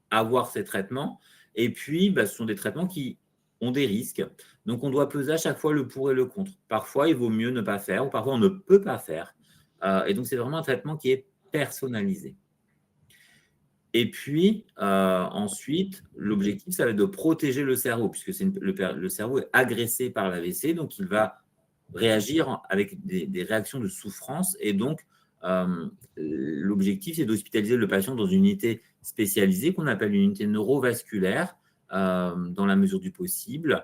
avoir ces traitements. Et puis, ce sont des traitements qui ont des risques. Donc, on doit peser à chaque fois le pour et le contre. Parfois, il vaut mieux ne pas faire ou parfois, on ne peut pas faire. Et donc, c'est vraiment un traitement qui est personnalisé. Et puis, ensuite, l'objectif, ça va être de protéger le cerveau, puisque le cerveau est agressé par l'AVC, donc il va réagir avec des réactions de souffrance. Et donc, l'objectif, c'est d'hospitaliser le patient dans une unité spécialisée qu'on appelle une unité neurovasculaire, dans la mesure du possible,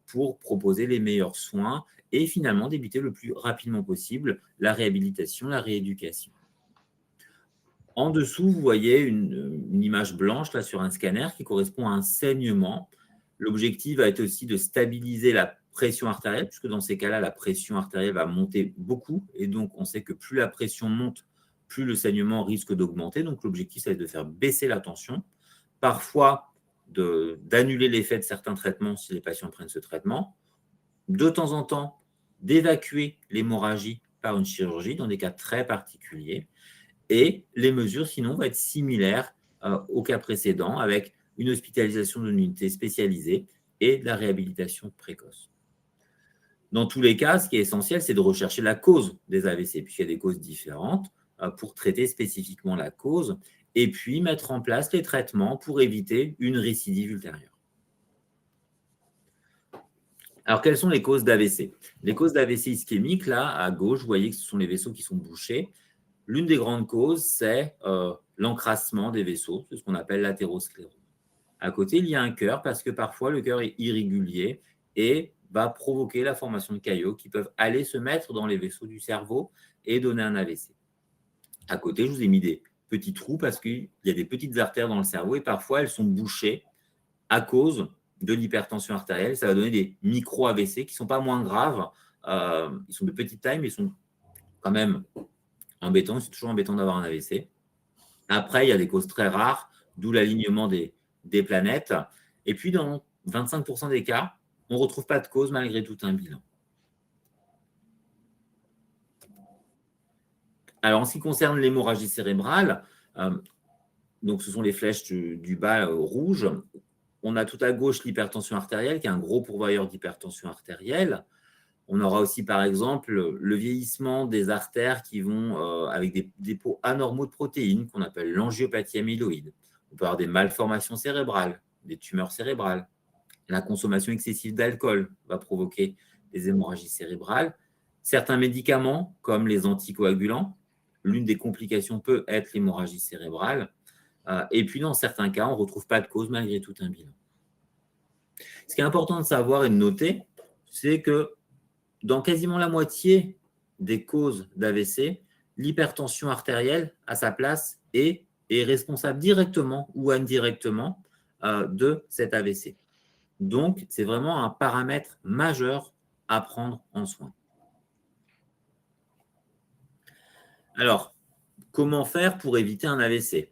pour proposer les meilleurs soins et finalement d'éviter le plus rapidement possible la réhabilitation, la rééducation. En dessous, vous voyez une image blanche là, sur un scanner qui correspond à un saignement. L'objectif va être aussi de stabiliser la pression artérielle, puisque dans ces cas-là, la pression artérielle va monter beaucoup. Et donc, on sait que plus la pression monte, plus le saignement risque d'augmenter. Donc, l'objectif, c'est de faire baisser la tension. Parfois, d'annuler l'effet de certains traitements si les patients prennent ce traitement. De temps en temps, d'évacuer l'hémorragie par une chirurgie dans des cas très particuliers. Et les mesures, sinon, vont être similaires au cas précédent, avec une hospitalisation d'une unité spécialisée et de la réhabilitation précoce. Dans tous les cas, ce qui est essentiel, c'est de rechercher la cause des AVC, puisqu'il y a des causes différentes, pour traiter spécifiquement la cause, et puis mettre en place les traitements pour éviter une récidive ultérieure. Alors, quelles sont les causes d'AVC? Les causes d'AVC ischémique, là, à gauche, vous voyez que ce sont les vaisseaux qui sont bouchés. L'une des grandes causes, c'est l'encrassement des vaisseaux, c'est ce qu'on appelle l'athérosclérose. À côté, il y a un cœur, parce que parfois, le cœur est irrégulier et va provoquer la formation de caillots qui peuvent aller se mettre dans les vaisseaux du cerveau et donner un AVC. À côté, je vous ai mis des petits trous parce qu'il y a des petites artères dans le cerveau et parfois, elles sont bouchées à cause de l'hypertension artérielle. Ça va donner des micro-AVC qui ne sont pas moins graves. Ils sont de petite taille, mais ils sont quand même embêtants. C'est toujours embêtant d'avoir un AVC. Après, il y a des causes très rares, d'où l'alignement des planètes. Et puis, dans 25% des cas, on ne retrouve pas de cause malgré tout un bilan. Alors, en ce qui concerne l'hémorragie cérébrale, donc ce sont les flèches du bas rouge. On a tout à gauche l'hypertension artérielle, qui est un gros pourvoyeur d'hypertension artérielle. On aura aussi, par exemple, le vieillissement des artères qui vont avec des dépôts anormaux de protéines, qu'on appelle l'angiopathie amyloïde. On peut avoir des malformations cérébrales, des tumeurs cérébrales. La consommation excessive d'alcool va provoquer des hémorragies cérébrales. Certains médicaments, comme les anticoagulants, l'une des complications peut être l'hémorragie cérébrale. Et puis, dans certains cas, on ne retrouve pas de cause malgré tout un bilan. Ce qui est important de savoir et de noter, c'est que dans quasiment la moitié des causes d'AVC, l'hypertension artérielle à sa place est responsable directement ou indirectement de cet AVC. Donc, c'est vraiment un paramètre majeur à prendre en soin. Alors, comment faire pour éviter un AVC?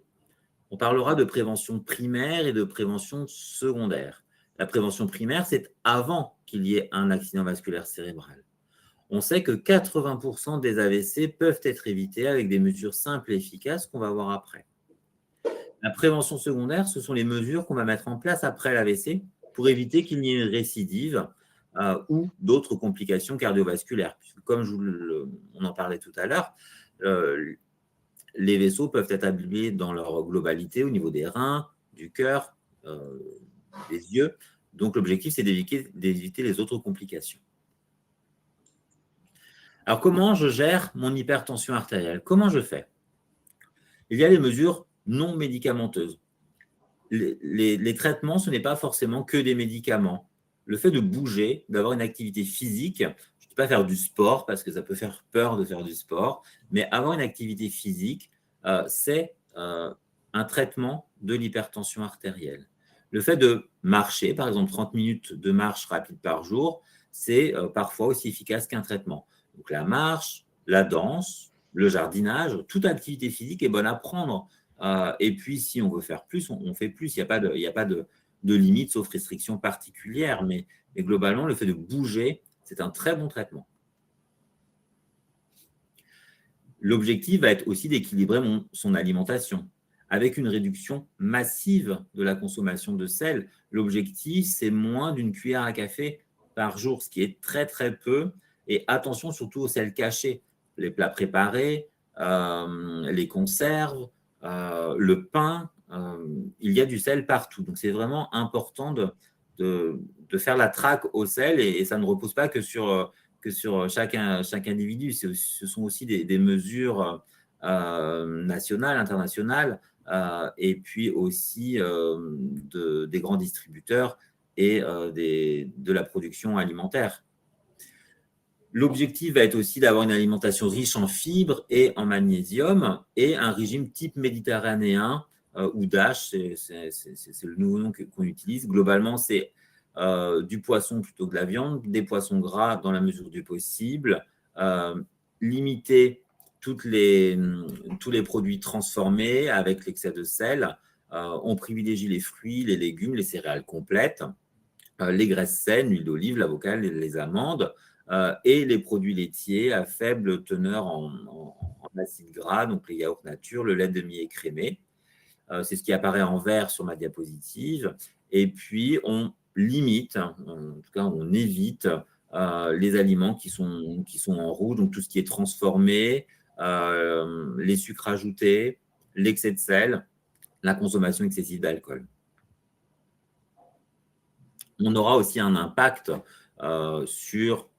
On parlera de prévention primaire et de prévention secondaire. La prévention primaire, c'est avant qu'il y ait un accident vasculaire cérébral. On sait que 80% des AVC peuvent être évités avec des mesures simples et efficaces qu'on va voir après. La prévention secondaire, ce sont les mesures qu'on va mettre en place après l'AVC pour éviter qu'il n'y ait une récidive ou d'autres complications cardiovasculaires. Puisque, comme on en parlait tout à l'heure, les vaisseaux peuvent être abîmés dans leur globalité au niveau des reins, du cœur, des yeux. Donc, l'objectif, c'est d'éviter les autres complications. Alors, comment je gère mon hypertension artérielle? Comment je fais? Il y a les mesures non médicamenteuses. Les traitements, ce n'est pas forcément que des médicaments. Le fait de bouger, d'avoir une activité physique, je ne dis pas faire du sport parce que ça peut faire peur de faire du sport, mais avoir une activité physique, c'est un traitement de l'hypertension artérielle. Le fait de marcher, par exemple 30 minutes de marche rapide par jour, c'est parfois aussi efficace qu'un traitement. Donc la marche, la danse, le jardinage, toute activité physique est bonne à prendre. Et puis, si on veut faire plus, on fait plus. Il n'y a pas de limite, sauf restriction particulière. Mais globalement, le fait de bouger, c'est un très bon traitement. L'objectif va être aussi d'équilibrer son alimentation. Avec une réduction massive de la consommation de sel, l'objectif, c'est moins d'une cuillère à café par jour, ce qui est très, très peu. Et attention surtout au sel caché, les plats préparés, les conserves, le pain, il y a du sel partout. Donc, c'est vraiment important de faire la traque au sel et ça ne repose pas que sur chaque individu. Ce sont aussi des mesures nationales, internationales, et puis aussi des grands distributeurs et de la production alimentaire. L'objectif va être aussi d'avoir une alimentation riche en fibres et en magnésium et un régime type méditerranéen ou DASH, c'est le nouveau nom qu'on utilise. Globalement, c'est du poisson plutôt que de la viande, des poissons gras dans la mesure du possible, limiter tous les produits transformés avec l'excès de sel. On privilégie les fruits, les légumes, les céréales complètes, les graisses saines, l'huile d'olive, l'avocat, les amandes, et les produits laitiers à faible teneur en acides gras, donc les yaourts nature, le lait demi-écrémé. C'est ce qui apparaît en vert sur ma diapositive. Et puis, on limite, en tout cas, on évite les aliments qui sont en rouge, donc tout ce qui est transformé, les sucres ajoutés, l'excès de sel, la consommation excessive d'alcool. On aura aussi un impact sur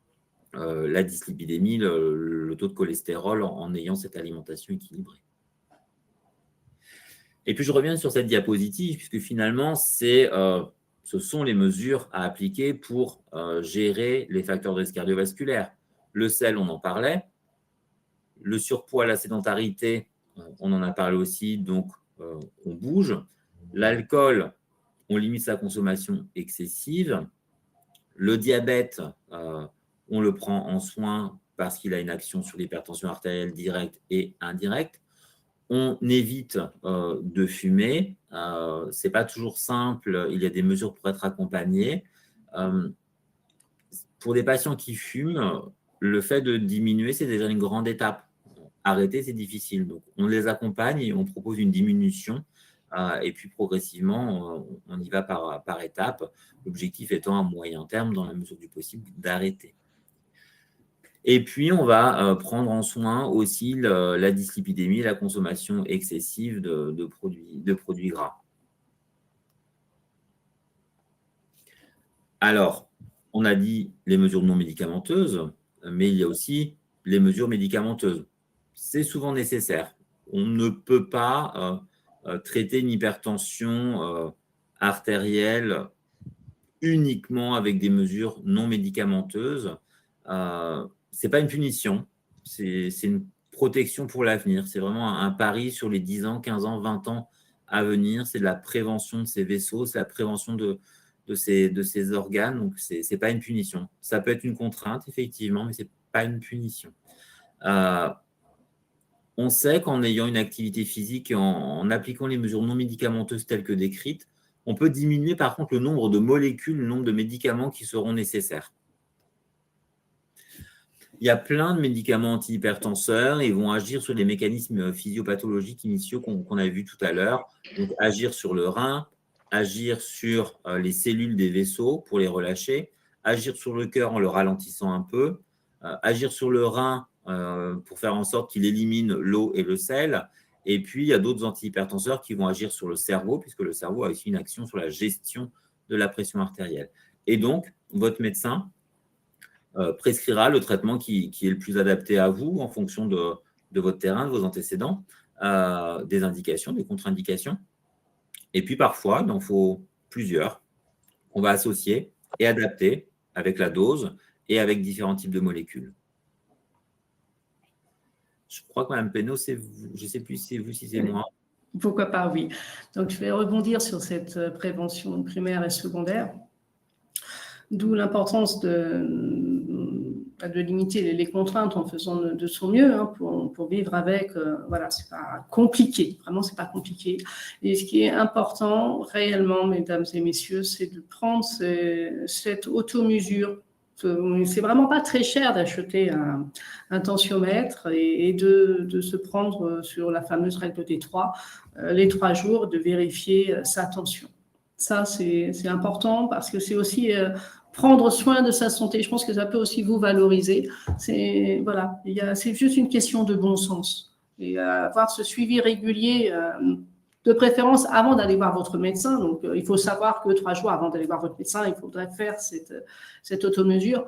la dyslipidémie, le taux de cholestérol en ayant cette alimentation équilibrée. Et puis, je reviens sur cette diapositive, puisque finalement, ce sont les mesures à appliquer pour gérer les facteurs de risque cardiovasculaire. Le sel, on en parlait. Le surpoids, la sédentarité, on en a parlé aussi, donc on bouge. L'alcool, on limite sa consommation excessive. Le diabète, on le prend en soin parce qu'il a une action sur l'hypertension artérielle directe et indirecte. On évite de fumer. Ce n'est pas toujours simple. Il y a des mesures pour être accompagné. Pour des patients qui fument, le fait de diminuer, c'est déjà une grande étape. Arrêter, c'est difficile. Donc, on les accompagne et on propose une diminution. Et puis, progressivement, on y va par étapes. L'objectif étant à moyen terme, dans la mesure du possible, d'arrêter. Et puis, on va prendre en soin aussi la dyslipidémie, la consommation excessive de produits gras. Alors, on a dit les mesures non médicamenteuses. mais il y a aussi les mesures médicamenteuses. C'est souvent nécessaire. On ne peut pas traiter une hypertension artérielle uniquement avec des mesures non médicamenteuses. Ce n'est pas une punition, c'est une protection pour l'avenir. C'est vraiment un pari sur les 10 ans, 15 ans, 20 ans à venir. C'est de la prévention de ces vaisseaux, c'est la prévention de ces organes. Donc, ce n'est pas une punition. Ça peut être une contrainte, effectivement, mais ce n'est pas une punition. On sait qu'en ayant une activité physique et en appliquant les mesures non médicamenteuses telles que décrites, on peut diminuer par contre le nombre de molécules, le nombre de médicaments qui seront nécessaires. Il y a plein de médicaments antihypertenseurs et ils vont agir sur les mécanismes physiopathologiques initiaux qu'on a vus tout à l'heure. Donc, agir sur le rein, agir sur les cellules des vaisseaux pour les relâcher, agir sur le cœur en le ralentissant un peu, agir sur le rein pour faire en sorte qu'il élimine l'eau et le sel. Et puis, il y a d'autres antihypertenseurs qui vont agir sur le cerveau, puisque le cerveau a aussi une action sur la gestion de la pression artérielle. Et donc, votre médecin prescrira le traitement qui est le plus adapté à vous en fonction de votre terrain, de vos antécédents, des indications, des contre-indications. Et puis, parfois, il en faut plusieurs qu'on va associer et adapter avec la dose et avec différents types de molécules. Je crois que Mme Pénaud, c'est vous. Je ne sais plus si c'est vous, si c'est moi. Pourquoi pas, oui. Donc, je vais rebondir sur cette prévention primaire et secondaire, d'où l'importance de limiter les contraintes en faisant de son mieux pour vivre avec. Voilà, c'est pas compliqué. Vraiment, c'est pas compliqué. Et ce qui est important, réellement, mesdames et messieurs, c'est de prendre cette automesure. C'est vraiment pas très cher d'acheter un tensiomètre et de se prendre sur la fameuse règle des 3, les 3 jours, de vérifier sa tension. Ça, c'est important parce que c'est aussi prendre soin de sa santé. Je pense que ça peut aussi vous valoriser. C'est juste une question de bon sens. Et avoir ce suivi régulier, de préférence avant d'aller voir votre médecin. Donc, il faut savoir que 3 jours avant d'aller voir votre médecin, il faudrait faire cette automesure.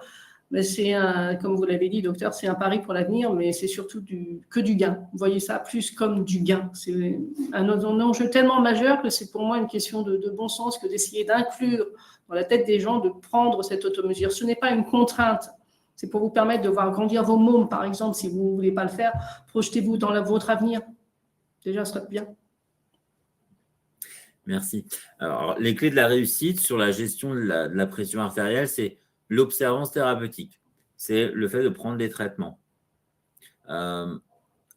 Mais c'est, comme vous l'avez dit, docteur, c'est un pari pour l'avenir, mais c'est surtout que du gain. Vous voyez ça plus comme du gain. C'est un enjeu tellement majeur que c'est pour moi une question de bon sens que d'essayer d'inclure dans la tête des gens de prendre cette automesure. Ce n'est pas une contrainte. C'est pour vous permettre de voir grandir vos mômes, par exemple. Si vous ne voulez pas le faire, projetez-vous dans votre avenir. Déjà, ce serait bien. Merci. Alors, les clés de la réussite sur la gestion de la pression artérielle, c'est l'observance thérapeutique. C'est le fait de prendre des traitements. Alors,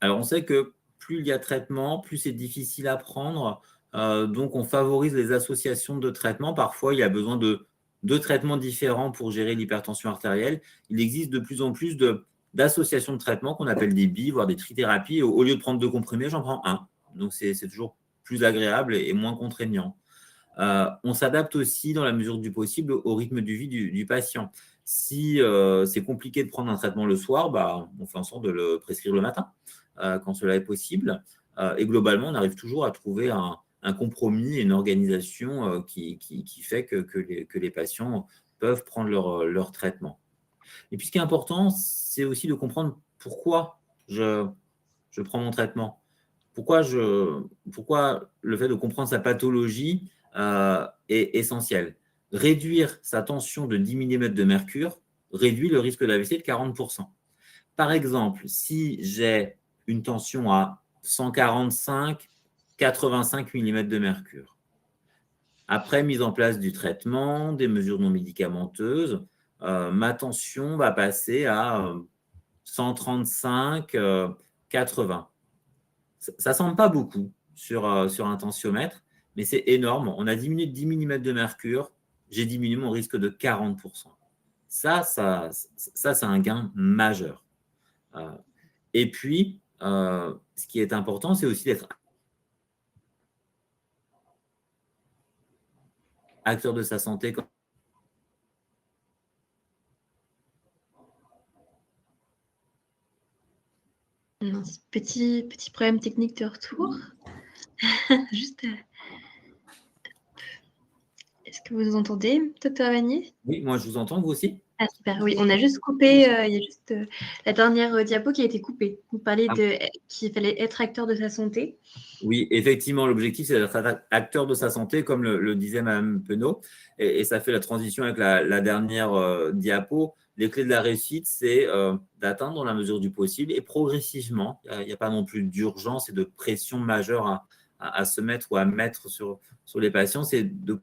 on sait que plus il y a traitement, plus c'est difficile à prendre. Donc, on favorise les associations de traitements. Parfois, il y a besoin de 2 traitements différents pour gérer l'hypertension artérielle. Il existe de plus en plus d'associations de traitements qu'on appelle des BI, voire des trithérapies. Au lieu de prendre 2 comprimés, j'en prends 1. Donc, c'est toujours plus agréable et moins contraignant. On s'adapte aussi, dans la mesure du possible, au rythme de vie du patient. Si c'est compliqué de prendre un traitement le soir, on fait en sorte de le prescrire le matin, quand cela est possible. Et globalement, on arrive toujours à trouver un compromis et une organisation qui fait que les patients peuvent prendre leur traitement. Et puis, ce qui est important, c'est aussi de comprendre pourquoi je prends mon traitement. Pourquoi le fait de comprendre sa pathologie est essentiel. Réduire sa tension de 10 mm de mercure réduit le risque d'AVC de 40%. Par exemple, si j'ai une tension à 145, 85 mm de mercure, après mise en place du traitement, des mesures non médicamenteuses, ma tension va passer à 135, 80. Ça ne semble pas beaucoup sur un tensiomètre, mais c'est énorme. On a diminué de 10 mm de mercure, j'ai diminué mon risque de 40%. Ça, c'est un gain majeur. Et puis, ce qui est important, c'est aussi d'être acteur de sa santé. Non, petit problème technique de retour. Juste. Est-ce que vous entendez, docteur Vanier? Oui, moi je vous entends, vous aussi? Ah super, oui, on a juste coupé, il y a juste la dernière diapo qui a été coupée. Vous parlez qu'il fallait être acteur de sa santé. Oui, effectivement, l'objectif, c'est d'être acteur de sa santé, comme le disait Mme Penaud, et ça fait la transition avec la dernière diapo. Les clés de la réussite, c'est d'atteindre dans la mesure du possible et progressivement. Il n'y a pas non plus d'urgence et de pression majeure à se mettre ou à mettre sur les patients, c'est de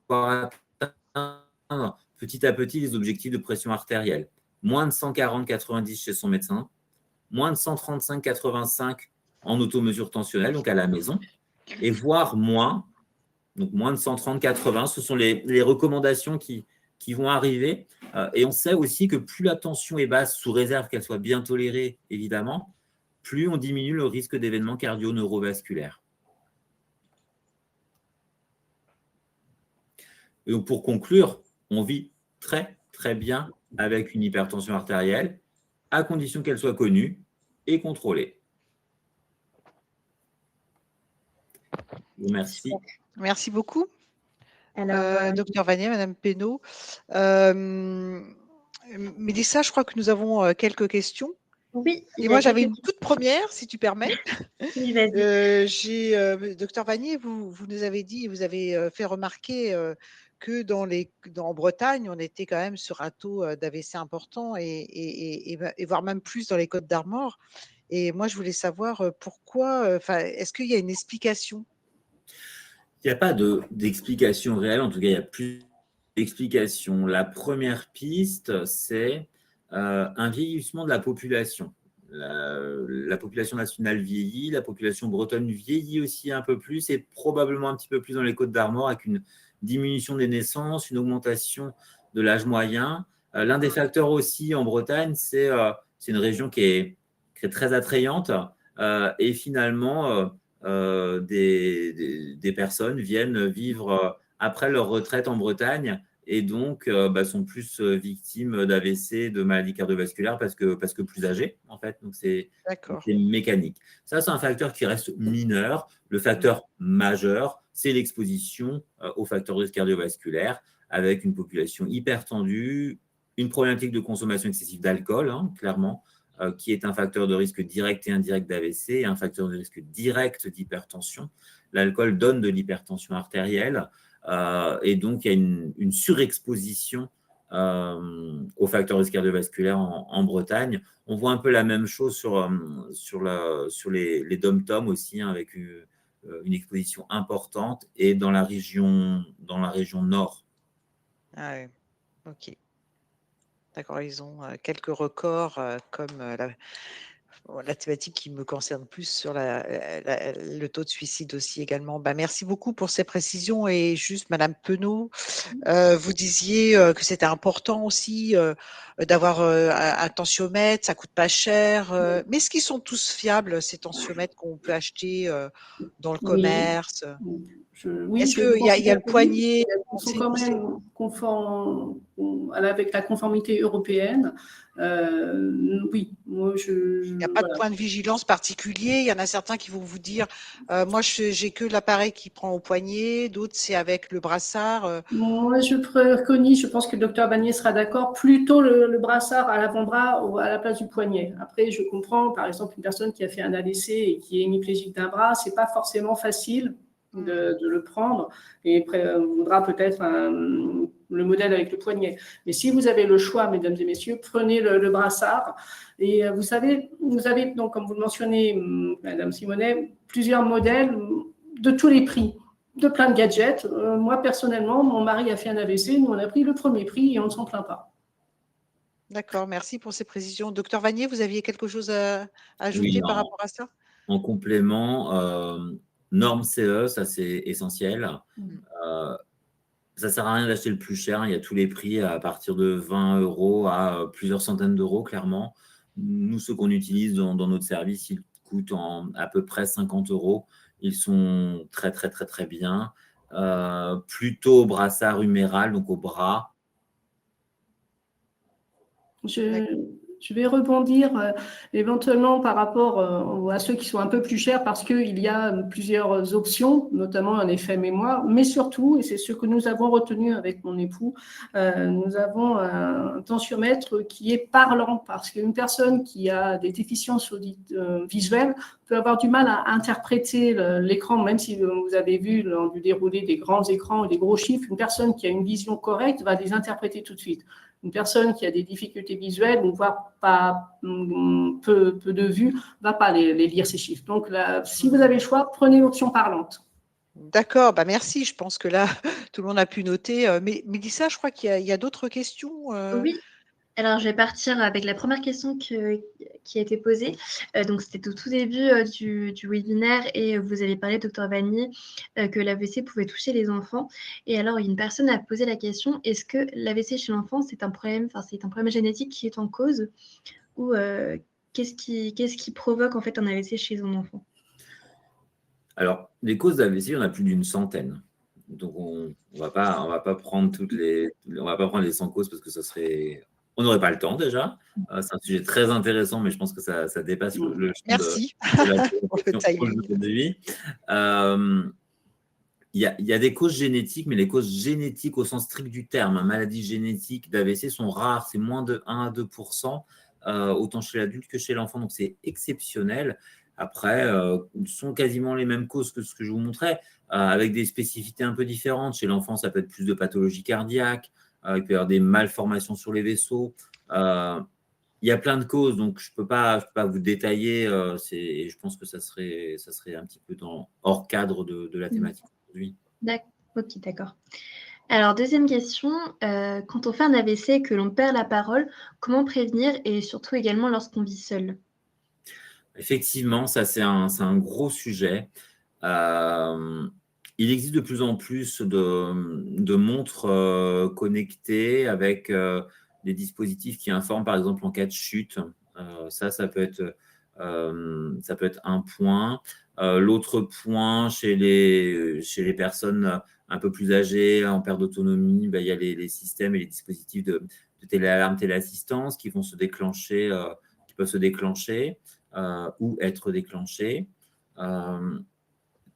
pouvoir atteindre petit à petit les objectifs de pression artérielle. Moins de 140/90 chez son médecin, moins de 135/85 en automesure tensionnelle, donc à la maison, et voire moins, donc moins de 130/80. Ce sont les recommandations qui vont arriver. Et on sait aussi que plus la tension est basse, sous réserve qu'elle soit bien tolérée, évidemment, plus on diminue le risque d'événements cardio-neurovasculaires. Et donc, pour conclure, on vit très, très bien avec une hypertension artérielle, à condition qu'elle soit connue et contrôlée. Merci. Merci beaucoup. Alors, Docteur Vanier, Madame Penaud. Mélissa, je crois que nous avons quelques questions. oui. Et moi, j'avais une toute première, si tu permets. Oui, vas-y. Docteur Vanier, vous nous avez dit, vous avez fait remarquer que en Bretagne, on était quand même sur un taux d'AVC important et voire même plus dans les Côtes-d'Armor. Et moi, je voulais savoir pourquoi, est-ce qu'il y a une explication? Il n'y a pas d'explication réelle, en tout cas, il y a plus d'explications. La première piste, c'est un vieillissement de la population. La population nationale vieillit, la population bretonne vieillit aussi un peu plus et probablement un petit peu plus dans les Côtes-d'Armor avec une diminution des naissances, une augmentation de l'âge moyen. L'un des facteurs aussi en Bretagne, c'est une région qui est très attrayante et finalement, des personnes viennent vivre après leur retraite en Bretagne et donc sont plus victimes d'AVC, de maladies cardiovasculaires parce que plus âgées, en fait. Donc, c'est mécanique. Ça, c'est un facteur qui reste mineur. Le facteur majeur, c'est l'exposition aux facteurs de risque cardiovasculaire avec une population hypertendue, une problématique de consommation excessive d'alcool, clairement, qui est un facteur de risque direct et indirect d'AVC et un facteur de risque direct d'hypertension. L'alcool donne de l'hypertension artérielle et donc il y a une surexposition aux facteurs de risque cardiovasculaire en Bretagne. On voit un peu la même chose sur les DOM-TOM aussi, avec une exposition importante et dans la région nord. Ah oui, ok. D'accord, ils ont quelques records comme la thématique qui me concerne plus sur le taux de suicide aussi également. Merci beaucoup pour ces précisions. Et juste, Madame Penaud, vous disiez que c'était important aussi d'avoir un tensiomètre, ça coûte pas cher. Mais est-ce qu'ils sont tous fiables, ces tensiomètres qu'on peut acheter dans le commerce? Oui, est-ce qu'il y a le poignet? Ils sont quand même conformes avec la conformité européenne. Oui, moi il n'y a pas de point de vigilance particulier. Il y en a certains qui vont vous dire moi, j'ai que l'appareil qui prend au poignet, d'autres, c'est avec le brassard. Moi, je préconise, je pense que le docteur Vanier sera d'accord, plutôt le brassard à l'avant-bras ou à la place du poignet. Après, je comprends, par exemple, une personne qui a fait un AVC et qui est hémiplégique d'un bras, c'est pas forcément facile de le prendre et voudra peut-être le modèle avec le poignet. Mais si vous avez le choix, mesdames et messieurs, prenez le brassard. Et vous avez donc, comme vous le mentionnez, Madame Simonet, plusieurs modèles de tous les prix, de plein de gadgets. Moi, personnellement, mon mari a fait un AVC, nous, on a pris le premier prix et on ne s'en plaint pas. D'accord, merci pour ces précisions. Docteur Vanier, vous aviez quelque chose à ajouter par rapport à ça? En complément, norme CE, ça c'est essentiel. Ça ne sert à rien d'acheter le plus cher. Il y a tous les prix à partir de 20 € à plusieurs centaines d'euros, clairement. Nous, ceux qu'on utilise dans notre service, ils coûtent à peu près 50 €. Ils sont très, très, très, très bien. Plutôt brassard huméral, donc au bras. Je vais rebondir éventuellement par rapport à ceux qui sont un peu plus chers parce qu'il y a plusieurs options, notamment un effet mémoire, mais surtout, et c'est ce que nous avons retenu avec mon époux, nous avons un tensiomètre qui est parlant parce qu'une personne qui a des déficiences visuelles peut avoir du mal à interpréter l'écran, même si vous avez vu lors du déroulé des grands écrans ou des gros chiffres, une personne qui a une vision correcte va les interpréter tout de suite. Une personne qui a des difficultés visuelles ou voire pas peu de vue va pas les lire ces chiffres. Donc là, si vous avez le choix, prenez l'option parlante. D'accord, bah merci. Je pense que là, tout le monde a pu noter. Mais Mélissa, je crois qu'il y a d'autres questions. Oui. Alors, je vais partir avec la première question qui a été posée. Donc, c'était au tout début du webinaire et vous avez parlé, docteur Vanier, que l'AVC pouvait toucher les enfants. Et alors, une personne a posé la question, est-ce que l'AVC chez l'enfant, c'est un problème génétique qui est en cause ou qu'est-ce qui provoque en fait un AVC chez un enfant? Alors, les causes d'AVC, il y en a plus d'une centaine. Donc, on va pas prendre on va pas prendre les 100 causes parce que on n'aurait pas le temps déjà. C'est un sujet très intéressant, mais je pense que ça dépasse le champ Merci de la pour le timing. aujourd'hui. Il y a des causes génétiques, mais les causes génétiques au sens strict du terme, maladies génétiques d'AVC sont rares, c'est moins de 1 à 2%, autant chez l'adulte que chez l'enfant, donc c'est exceptionnel. Après, ce sont quasiment les mêmes causes que ce que je vous montrais, avec des spécificités un peu différentes. Chez l'enfant, ça peut être plus de pathologies cardiaques, il peut y avoir des malformations sur les vaisseaux. Il y a plein de causes, donc je peux pas vous détailler. Et je pense que ça serait un petit peu hors cadre de la thématique aujourd'hui. Ok, d'accord. Alors, deuxième question, quand on fait un AVC et que l'on perd la parole, comment prévenir et surtout également lorsqu'on vit seul? Effectivement, ça c'est un gros sujet. Il existe de plus en plus de montres connectées avec des dispositifs qui informent par exemple en cas de chute. Ça peut être un point. L'autre point, chez les personnes un peu plus âgées, en perte d'autonomie, il y a les systèmes et les dispositifs de téléalarme, téléassistance qui vont se déclencher, qui peuvent se déclencher ou être déclenchés.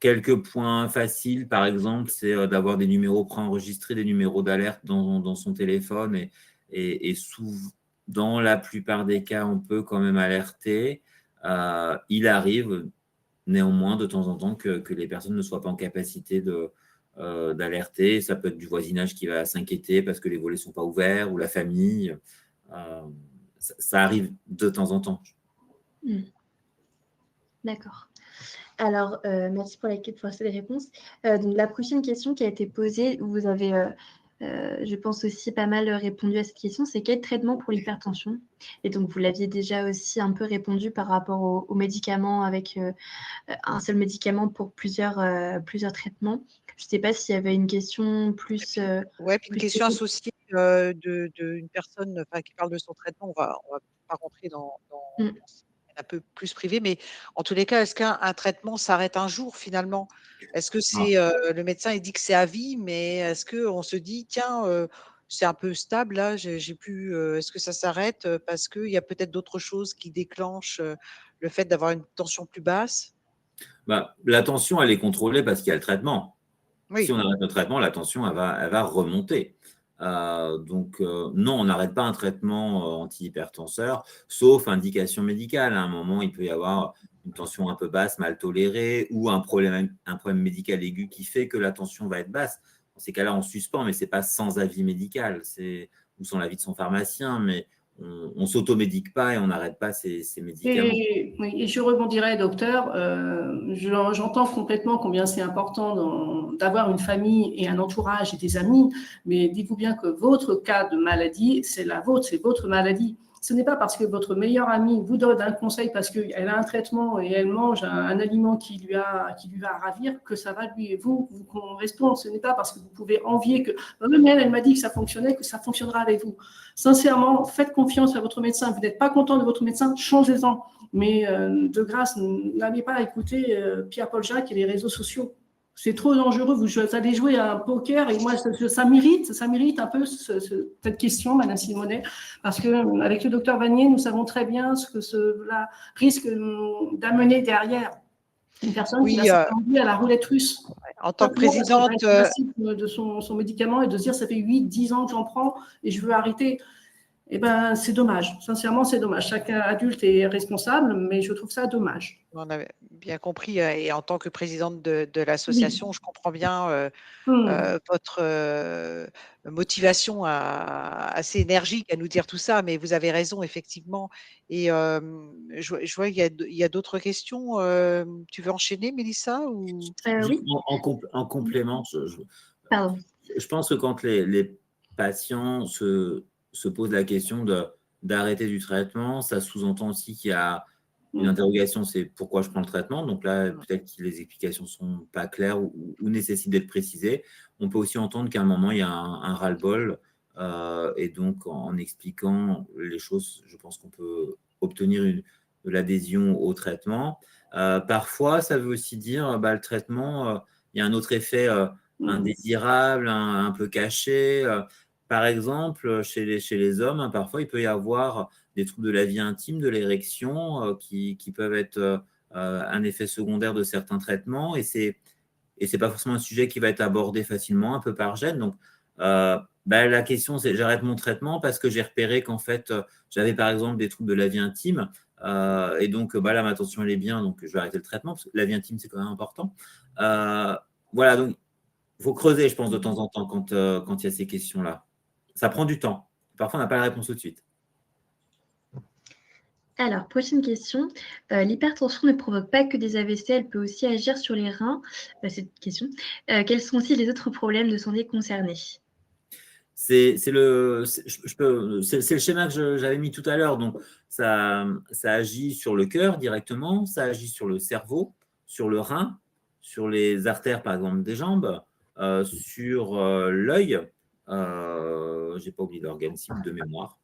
Quelques points faciles, par exemple, c'est d'avoir des numéros préenregistrés, des numéros d'alerte dans son téléphone et dans la plupart des cas, on peut quand même alerter. Il arrive néanmoins de temps en temps que les personnes ne soient pas en capacité d'alerter. Ça peut être du voisinage qui va s'inquiéter parce que les volets ne sont pas ouverts ou la famille. Ça arrive de temps en temps. D'accord. Alors, merci pour ces réponses. Donc, la prochaine question qui a été posée, vous avez, je pense aussi pas mal répondu à cette question, c'est quel traitement pour l'hypertension? Et donc, vous l'aviez déjà aussi un peu répondu par rapport aux médicaments avec un seul médicament pour plusieurs traitements. Je ne sais pas s'il y avait une question plus… Oui, puis une question associée d'une personne qui parle de son traitement. On va pas rentrer dans un peu plus privé, mais en tous les cas, est-ce qu'un traitement s'arrête un jour finalement? Est-ce que c'est le médecin il dit que c'est à vie, mais est-ce qu'on se dit tiens, c'est un peu stable là, j'ai plus, est-ce que ça s'arrête parce qu'il y a peut-être d'autres choses qui déclenchent le fait d'avoir une tension plus basse? La tension, elle est contrôlée parce qu'il y a le traitement. Oui. Si on arrête le traitement, la tension, elle va remonter. Donc, non, on n'arrête pas un traitement antihypertenseur, sauf indication médicale. À un moment, il peut y avoir une tension un peu basse, mal tolérée, ou un problème médical aigu qui fait que la tension va être basse. Dans ces cas-là, on suspend, mais ce n'est pas sans avis médical, ou sans l'avis de son pharmacien, mais on ne s'automédique pas et on n'arrête pas ces médicaments. Et je rebondirais, docteur, j'entends complètement combien c'est important d'avoir une famille et un entourage et des amis, mais dites-vous bien que votre cas de maladie, c'est la vôtre, c'est votre maladie. Ce n'est pas parce que votre meilleure amie vous donne un conseil parce qu'elle a un traitement et elle mange un aliment qui lui va ravir que ça va lui vous correspondre. Ce n'est pas parce que vous pouvez envier que elle m'a dit que ça fonctionnait, que ça fonctionnera avec vous. Sincèrement, faites confiance à votre médecin. Vous n'êtes pas content de votre médecin, changez-en. Mais de grâce, n'allez pas écouter Pierre-Paul Jacques et les réseaux sociaux. c'est trop dangereux, vous allez jouer à un poker, et moi, ça m'irrite un peu cette question, Madame Simonet, parce qu'avec le docteur Vanier, nous savons très bien ce que cela risque d'amener derrière une personne qui va Oui, s'attendre à la roulette russe. en tant que Simplement parce qu'il va présidente, être passif de son médicament et de se dire, ça fait 8-10 ans que j'en prends et je veux arrêter. Eh ben, c'est dommage. Sincèrement, c'est dommage. Chaque adulte est responsable, mais je trouve ça dommage. on a bien compris, et en tant que présidente de Oui. l'association, je comprends bien votre motivation assez énergique à nous dire tout ça, mais vous avez raison, effectivement. Et je vois qu'il y a d'autres questions. Tu veux enchaîner, Mélissa, ou... Oui, En complément, pardon. je pense que quand les patients se posent la question d'arrêter du traitement, ça sous-entend aussi qu'il y a une interrogation, c'est pourquoi je prends le traitement. Donc là, peut-être que les explications ne sont pas claires ou nécessitent d'être précisées. On peut aussi entendre qu'à un moment, il y a un ras-le-bol. Et donc, en expliquant les choses, je pense qu'on peut obtenir de l'adhésion au traitement. Parfois, ça veut aussi dire le traitement, il y a un autre effet indésirable, un peu caché. Par exemple, chez les hommes, parfois, il peut y avoir des troubles de la vie intime, de l'érection, qui peuvent être un effet secondaire de certains traitements. Et c'est pas forcément un sujet qui va être abordé facilement, un peu par gêne. Donc, la question, c'est j'arrête mon traitement parce que j'ai repéré qu'en fait, j'avais par exemple des troubles de la vie intime. Et donc, là, ma tension, elle est bien, donc je vais arrêter le traitement parce que la vie intime, c'est quand même important. Voilà, donc il faut creuser, je pense, de temps en temps quand il y a ces questions-là. Ça prend du temps. Parfois, on n'a pas la réponse tout de suite. Alors, prochaine question. L'hypertension ne provoque pas que des AVC, elle peut aussi agir sur les reins. Cette question. Quels sont aussi les autres problèmes de santé concernés? C'est le schéma que j'avais mis tout à l'heure. Donc, ça agit sur le cœur directement, ça agit sur le cerveau, sur le rein, sur les artères, par exemple, des jambes, sur l'œil. J'ai pas oublié l'organe cible de mémoire.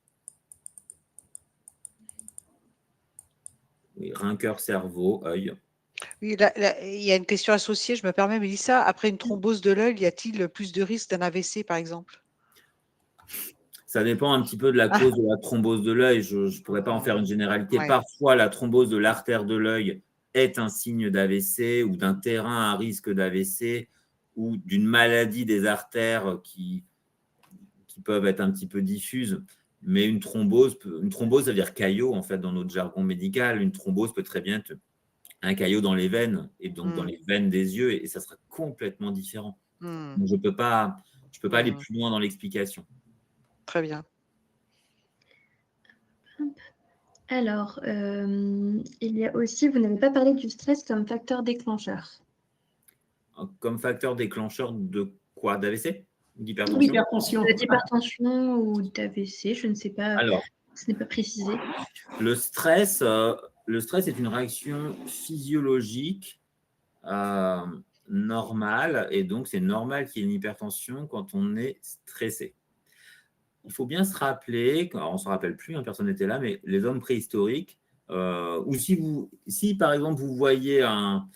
Oui, rein, cœur, cerveau, œil. Oui, il y a une question associée, je me permets, Mélissa. Après une thrombose de l'œil, y a-t-il plus de risque d'un AVC, par exemple? Ça dépend un petit peu de la cause de la thrombose de l'œil. Je ne pourrais pas en faire une généralité. Ouais. Parfois, la thrombose de l'artère de l'œil est un signe d'AVC ou d'un terrain à risque d'AVC ou d'une maladie des artères qui peuvent être un petit peu diffuses. Mais une thrombose, ça veut dire caillot, en fait, dans notre jargon médical. Une thrombose peut très bien être un caillot dans les veines, et donc dans les veines des yeux, et ça sera complètement différent. Donc, je ne peux pas aller plus loin dans l'explication. Très bien. Alors, il y a aussi, vous n'avez pas parlé du stress comme facteur déclencheur. Comme facteur déclencheur de quoi? D'AVC? D'hypertension? L'hypertension. D'hypertension ou d'AVC, je ne sais pas. Alors, ce n'est pas précisé. le stress est une réaction physiologique normale, et donc c'est normal qu'il y ait une hypertension quand on est stressé. Il faut bien se rappeler, on ne se rappelle plus, personne n'était là, mais les hommes préhistoriques, ou si par exemple vous voyez un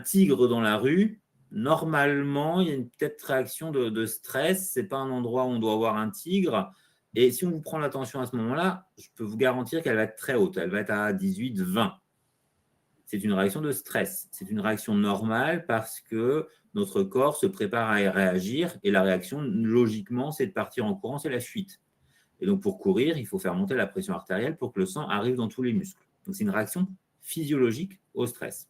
tigre dans la rue, normalement il y a une petite réaction de stress, ce n'est pas un endroit où on doit avoir un tigre, et si on vous prend l'attention à ce moment-là, je peux vous garantir qu'elle va être très haute, elle va être à 18, 20. C'est une réaction de stress, c'est une réaction normale parce que notre corps se prépare à réagir, et la réaction, logiquement, c'est de partir en courant, c'est la fuite. Et donc, pour courir, il faut faire monter la pression artérielle pour que le sang arrive dans tous les muscles. Donc, c'est une réaction physiologique au stress.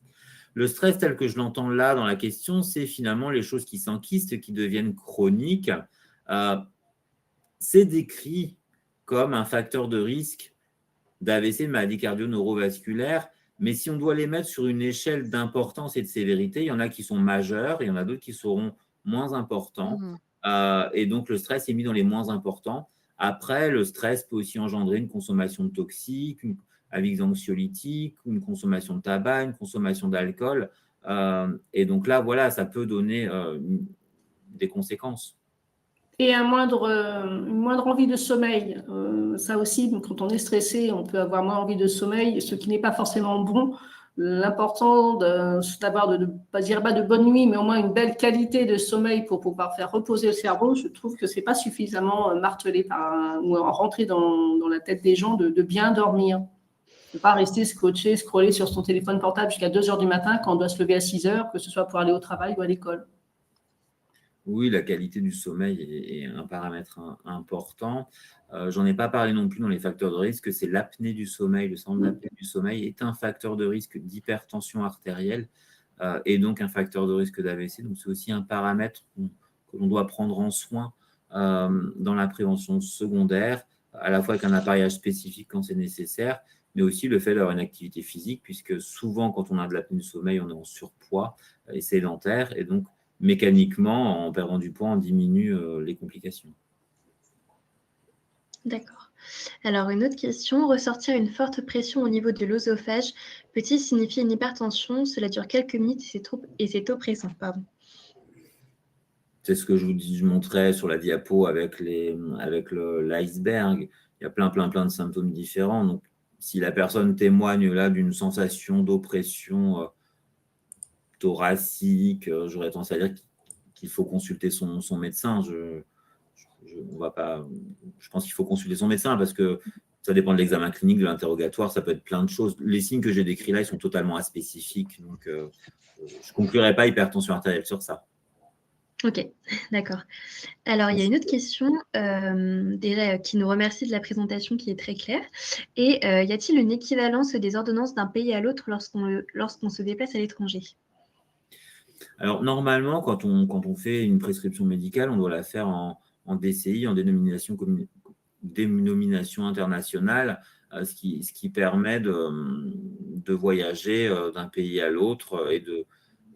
Le stress, tel que je l'entends là dans la question, c'est finalement les choses qui s'enquistent, qui deviennent chroniques. C'est décrit comme un facteur de risque d'AVC, de maladie cardio-neurovasculaire. Mais si on doit les mettre sur une échelle d'importance et de sévérité, il y en a qui sont majeurs, et il y en a d'autres qui seront moins importants. Et donc, le stress est mis dans les moins importants. Après, le stress peut aussi engendrer une consommation de toxiques, avec des anxiolytiques, une consommation de tabac, une consommation d'alcool. Et donc là, voilà, ça peut donner des conséquences. Et une moindre envie de sommeil. Ça aussi, quand on est stressé, on peut avoir moins envie de sommeil, ce qui n'est pas forcément bon l'important d'avoir, pas dire pas de bonne nuit, mais au moins une belle qualité de sommeil pour pouvoir faire reposer le cerveau, je trouve que c'est pas suffisamment martelé ou rentré dans la tête des gens de bien dormir. Ne pas rester scotché, scroller sur son téléphone portable jusqu'à 2 heures du matin quand on doit se lever à 6 heures, que ce soit pour aller au travail ou à l'école. Oui, la qualité du sommeil est un paramètre important. J'en ai pas parlé non plus dans les facteurs de risque, c'est l'apnée du sommeil. Le syndrome d'apnée du sommeil est un facteur de risque d'hypertension artérielle et donc un facteur de risque d'AVC. Donc, c'est aussi un paramètre que l'on doit prendre en soin dans la prévention secondaire, à la fois avec un appareillage spécifique quand c'est nécessaire, mais aussi le fait d'avoir une activité physique, puisque souvent, quand on a de l'apnée du sommeil, on est en surpoids et sédentaire, et donc mécaniquement, en perdant du poids, on diminue les complications. D'accord. Alors, une autre question. Ressortir une forte pression au niveau de l'œsophage peut-il signifier une hypertension? Cela dure quelques minutes et c'est oppressant. Pardon. C'est ce que je montrais sur la diapo avec l'iceberg. Il y a plein de symptômes différents. Donc, si la personne témoigne là d'une sensation d'oppression thoracique, j'aurais tendance à dire qu'il faut consulter son médecin. Je pense qu'il faut consulter son médecin parce que ça dépend de l'examen clinique, de l'interrogatoire, ça peut être plein de choses. Les signes que j'ai décrits là, ils sont totalement aspécifiques. Donc, je ne conclurai pas hypertension artérielle sur ça. Ok, d'accord. Alors, il y a une autre question, déjà, qui nous remercie de la présentation qui est très claire. Et y a-t-il une équivalence des ordonnances d'un pays à l'autre lorsqu'on se déplace à l'étranger? Alors, normalement, quand on fait une prescription médicale, on doit la faire en DCI, en dénomination internationale, ce qui permet de voyager d'un pays à l'autre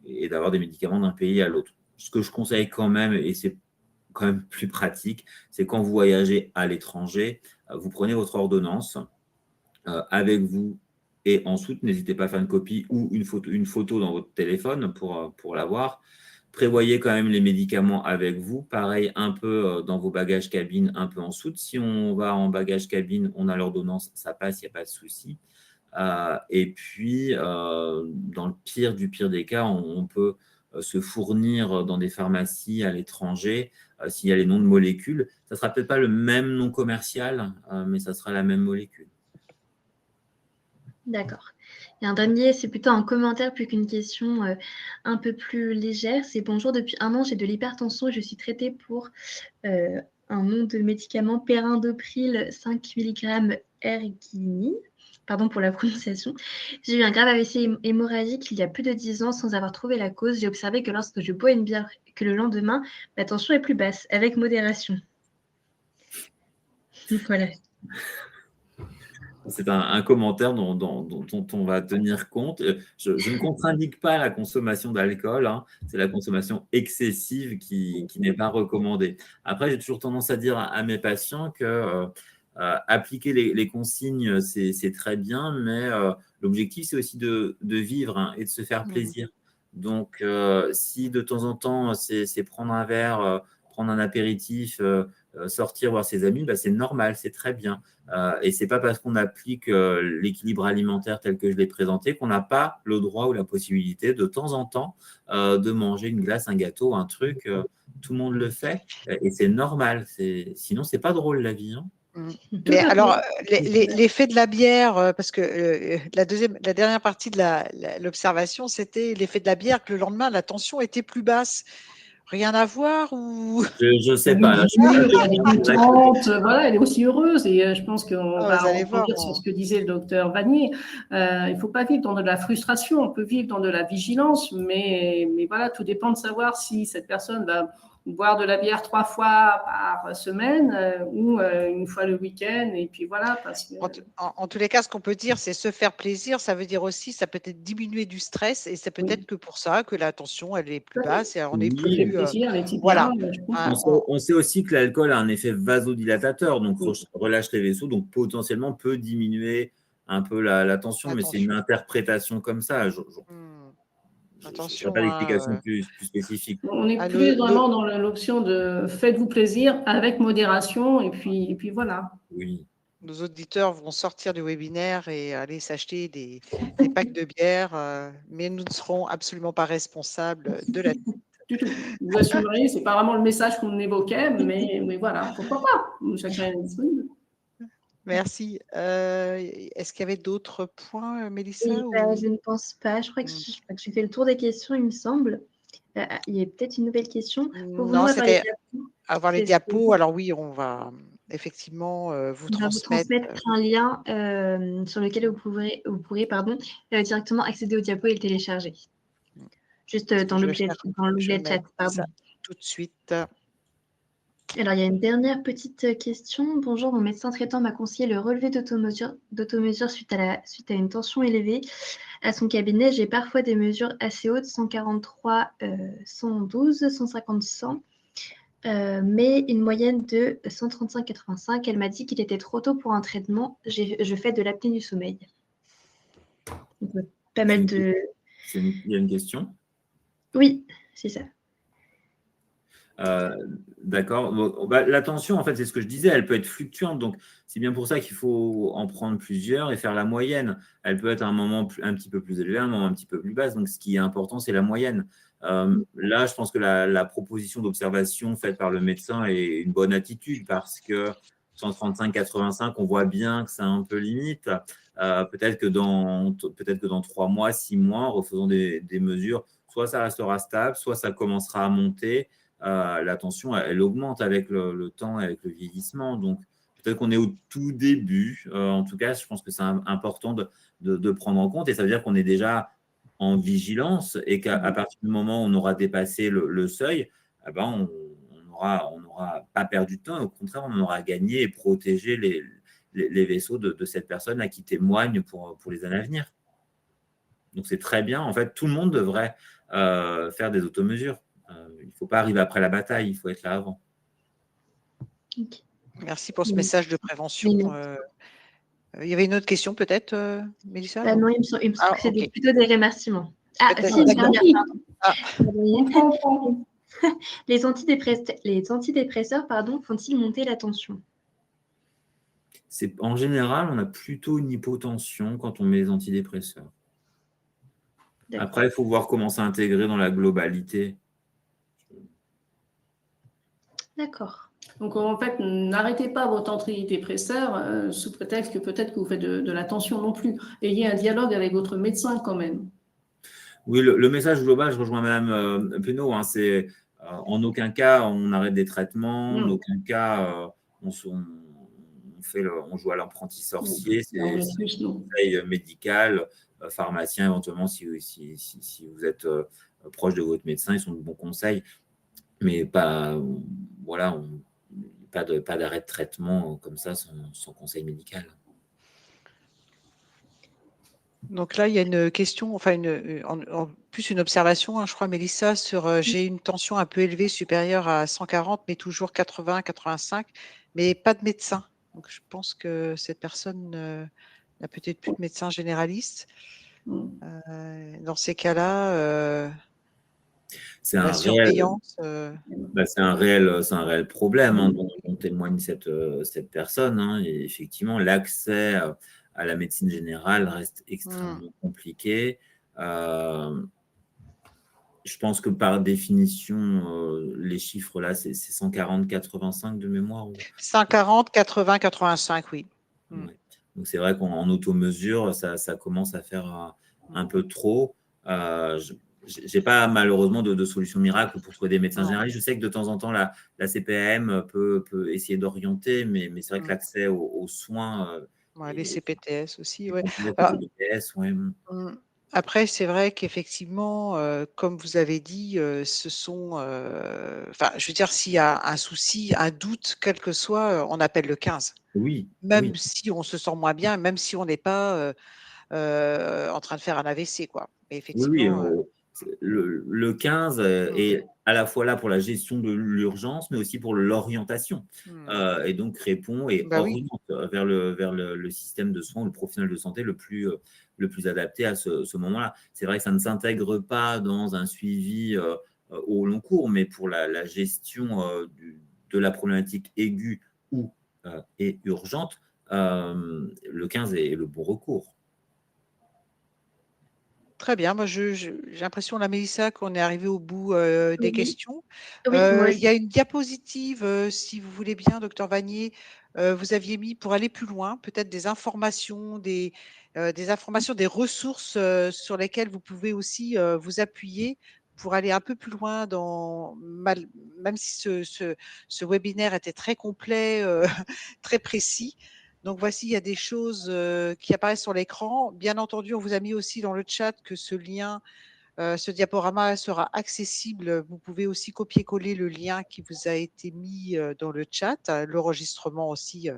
et d'avoir des médicaments d'un pays à l'autre. Ce que je conseille quand même, et c'est quand même plus pratique, c'est quand vous voyagez à l'étranger, vous prenez votre ordonnance avec vous et ensuite, n'hésitez pas à faire une copie ou une photo dans votre téléphone pour l'avoir. Prévoyez quand même les médicaments avec vous. Pareil, un peu dans vos bagages cabine, un peu en soute. Si on va en bagage cabine, on a l'ordonnance, ça passe, il n'y a pas de souci. Et puis, dans le pire du pire des cas, on peut se fournir dans des pharmacies à l'étranger s'il y a les noms de molécules. Ça ne sera peut-être pas le même nom commercial, mais ça sera la même molécule. D'accord. Et un dernier, c'est plutôt un commentaire plus qu'une question un peu plus légère. C'est: bonjour, depuis 1 an, j'ai de l'hypertension et je suis traitée pour un nom de médicament Perindopril 5 mg erginine. Pardon pour la prononciation. J'ai eu un grave AVC hémorragique il y a plus de 10 ans sans avoir trouvé la cause. J'ai observé que lorsque je bois une bière, que le lendemain, ma tension est plus basse, avec modération. Voilà. C'est un commentaire dont on va tenir compte. Je ne contre-indique pas la consommation d'alcool, hein. C'est la consommation excessive qui n'est pas recommandée. Après, j'ai toujours tendance à dire à mes patients que appliquer les consignes, c'est très bien, mais l'objectif, c'est aussi de vivre, hein, et de se faire plaisir. Donc, si de temps en temps, c'est prendre un verre, prendre un apéritif, sortir voir ses amis, bah, c'est normal, c'est très bien. Et ce n'est pas parce qu'on applique l'équilibre alimentaire tel que je l'ai présenté qu'on n'a pas le droit ou la possibilité de temps en temps de manger une glace, un gâteau, un truc. Tout le monde le fait et c'est normal. Sinon, ce n'est pas drôle la vie, hein. Mais alors, l'effet de la bière, parce que la dernière partie de l'observation, c'était l'effet de la bière, que le lendemain, la tension était plus basse. Rien à voir ou... Je ne sais pas. Là, elle est détente, voilà, elle est aussi heureuse. Et je pense qu'on va rebondir sur ce que disait le docteur Vanier. Il ne faut pas vivre dans de la frustration. On peut vivre dans de la vigilance, mais voilà, tout dépend de savoir si cette personne va boire de la bière 3 fois par semaine ou une fois le week-end. Et puis voilà. Parce que... en tous les cas, ce qu'on peut dire, c'est se faire plaisir. Ça veut dire aussi, ça peut être diminuer du stress. Et c'est peut-être que pour ça que la tension, elle est plus basse. Et on est plus... voilà. On sait aussi que l'alcool a un effet vasodilatateur, donc relâche les vaisseaux, donc potentiellement peut diminuer un peu la tension, mais c'est une interprétation comme ça. Attention, pas d'explication plus spécifique. On est plus vraiment dans l'option de faites-vous plaisir avec modération et puis voilà. Oui. nos auditeurs vont sortir du webinaire et aller s'acheter des packs de bière, mais nous ne serons absolument pas responsables de la Du tout. Vous assumerez, c'est pas vraiment le message qu'on évoquait, mais voilà, pourquoi pas? Chacun est disponible. Merci. Est-ce qu'il y avait d'autres points, Mélissa? Je ne pense pas. Je crois que j'ai fait le tour des questions, il me semble. Il y a peut-être une nouvelle question. Non, c'était avoir les diapos. diapos. Alors oui, on va effectivement vous On va vous transmettre un lien sur lequel vous pourrez directement accéder au diapo et le télécharger. Juste dans l'onglet chat. Ça tout de suite. Alors, il y a une dernière petite question. Bonjour, mon médecin traitant m'a conseillé le relevé d'automesure suite à une tension élevée. À son cabinet, j'ai parfois des mesures assez hautes, 143, 112, 150, 100, mais une moyenne de 135-85. Elle m'a dit qu'il était trop tôt pour un traitement. Je fais de l'apnée du sommeil. Donc, pas mal de... Il y a une question? Oui, c'est ça. D'accord. Bon, la tension, en fait, c'est ce que je disais, elle peut être fluctuante. Donc, c'est bien pour ça qu'il faut en prendre plusieurs et faire la moyenne. Elle peut être à un moment un petit peu plus élevé, un moment un petit peu plus basse. Donc, ce qui est important, c'est la moyenne. Là, je pense que la proposition d'observation faite par le médecin est une bonne attitude parce que 135-85, on voit bien que c'est un peu limite. Peut-être que dans 3 mois, 6 mois, en refaisant des mesures, soit ça restera stable, soit ça commencera à monter. La tension, elle augmente avec le temps et avec le vieillissement. Donc, peut-être qu'on est au tout début. En tout cas, je pense que c'est important de prendre en compte. Et ça veut dire qu'on est déjà en vigilance et qu'à partir du moment où on aura dépassé le seuil, eh ben, on n'aura pas perdu de temps. Au contraire, on aura gagné et protégé les vaisseaux de cette personne-là qui témoigne pour les années à venir. Donc, c'est très bien. En fait, tout le monde devrait faire des automesures. Il ne faut pas arriver après la bataille, il faut être là avant. Okay. Merci pour ce message de prévention. Il y avait une autre question peut-être, Mélissa? Non, il me semble que c'était plutôt des remerciements. Si, une dernière, pardon. Les antidépresseurs font-ils monter la tension? En général, on a plutôt une hypotension quand on met les antidépresseurs. Après, il faut voir comment c'est intégré dans la globalité. D'accord. Donc, en fait, n'arrêtez pas votre antidépresseur sous prétexte que peut-être que vous faites de la tension non plus. Ayez un dialogue avec votre médecin quand même. Oui, le message global, je rejoins Mme Penaud, hein, c'est en aucun cas on arrête des traitements, en aucun cas on joue à l'apprenti sorcier, c'est un conseil médical, pharmacien éventuellement si vous êtes proche de votre médecin, ils sont de bons conseils, mais pas d'arrêt de traitement comme ça sans conseil médical. Donc là, il y a une question, enfin plus une observation, je crois, Mélissa, sur j'ai une tension un peu élevée, supérieure à 140, mais toujours 80, 85, mais pas de médecin. Donc je pense que cette personne n'a peut-être plus de médecin généraliste. Dans ces cas-là, c'est la surveillance. C'est un réel problème dont témoigne cette personne. Hein, et effectivement, l'accès à la médecine générale reste extrêmement compliqué. Je pense que par définition, les chiffres là, c'est 140, 85 de mémoire. 140, 80, 85, oui. Ouais. Donc c'est vrai qu'en auto-mesure, ça commence à faire un peu trop. Je n'ai pas malheureusement de solution miracle pour trouver des médecins généralistes. Je sais que de temps en temps, la CPAM peut essayer d'orienter, mais c'est vrai que l'accès aux soins… les CPTS aussi, oui. Après, c'est vrai qu'effectivement, comme vous avez dit, ce sont… je veux dire, s'il y a un souci, un doute, quel que soit, on appelle le 15. Oui. Même si on se sent moins bien, même si on n'est pas en train de faire un AVC, quoi. Mais effectivement, le 15 est à la fois là pour la gestion de l'urgence, mais aussi pour l'orientation. Et donc répond et oriente vers le système de soins ou le professionnel de santé le plus adapté à ce moment-là. C'est vrai que ça ne s'intègre pas dans un suivi au long cours, mais pour la gestion de la problématique aiguë et urgente, le 15 est le bon recours. Très bien. Moi, j'ai l'impression, là, Mélissa, qu'on est arrivé au bout des Oui, questions. oui, moi Il y aussi. a une diapositive, si vous voulez bien, docteur Vanier, vous aviez mis pour aller plus loin, peut-être des informations, des informations, des ressources sur lesquelles vous pouvez aussi vous appuyer pour aller un peu plus loin même si ce webinaire était très complet, très précis. Donc voici, il y a des choses qui apparaissent sur l'écran. Bien entendu, on vous a mis aussi dans le chat que ce lien, ce diaporama sera accessible. Vous pouvez aussi copier-coller le lien qui vous a été mis dans le chat. L'enregistrement aussi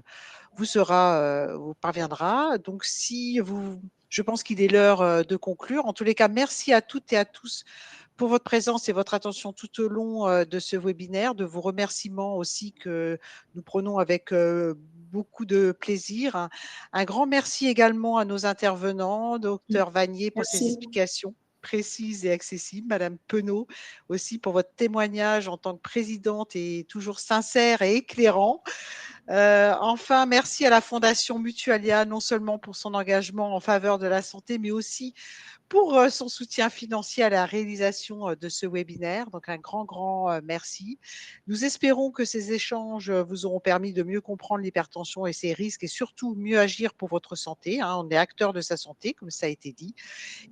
vous parviendra. Donc je pense qu'il est l'heure de conclure. En tous les cas, merci à toutes et à tous pour votre présence et votre attention tout au long de ce webinaire, de vos remerciements aussi que nous prenons avec beaucoup de plaisir. Un grand merci également à nos intervenants, docteur Vanier pour ses Merci. explications précises et accessibles, Madame Penaud aussi pour votre témoignage en tant que présidente et toujours sincère et éclairant. Enfin, merci à la Fondation Mutualia, non seulement pour son engagement en faveur de la santé, mais aussi pour son soutien financier à la réalisation de ce webinaire. Donc, un grand merci. Nous espérons que ces échanges vous auront permis de mieux comprendre l'hypertension et ses risques et surtout mieux agir pour votre santé. On est acteur de sa santé, comme ça a été dit.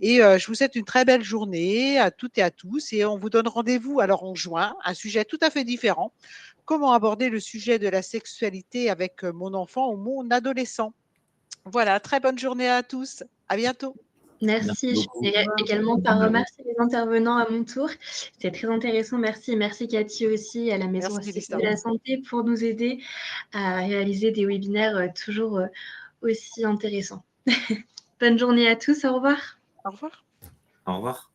Et je vous souhaite une très belle journée à toutes et à tous. Et on vous donne rendez-vous alors en juin, un sujet tout à fait différent. Comment aborder le sujet de la sexualité avec mon enfant ou mon adolescent. Voilà, très bonne journée à tous. À bientôt. Merci. Je beaucoup. vais également par remercier les intervenants à mon tour. C'était très intéressant. Merci. Et merci Cathy aussi à la Maison Merci, Institut Mélissa. de la Santé pour nous aider à réaliser des webinaires toujours aussi intéressants. Bonne journée à tous. Au revoir. Au revoir. Au revoir.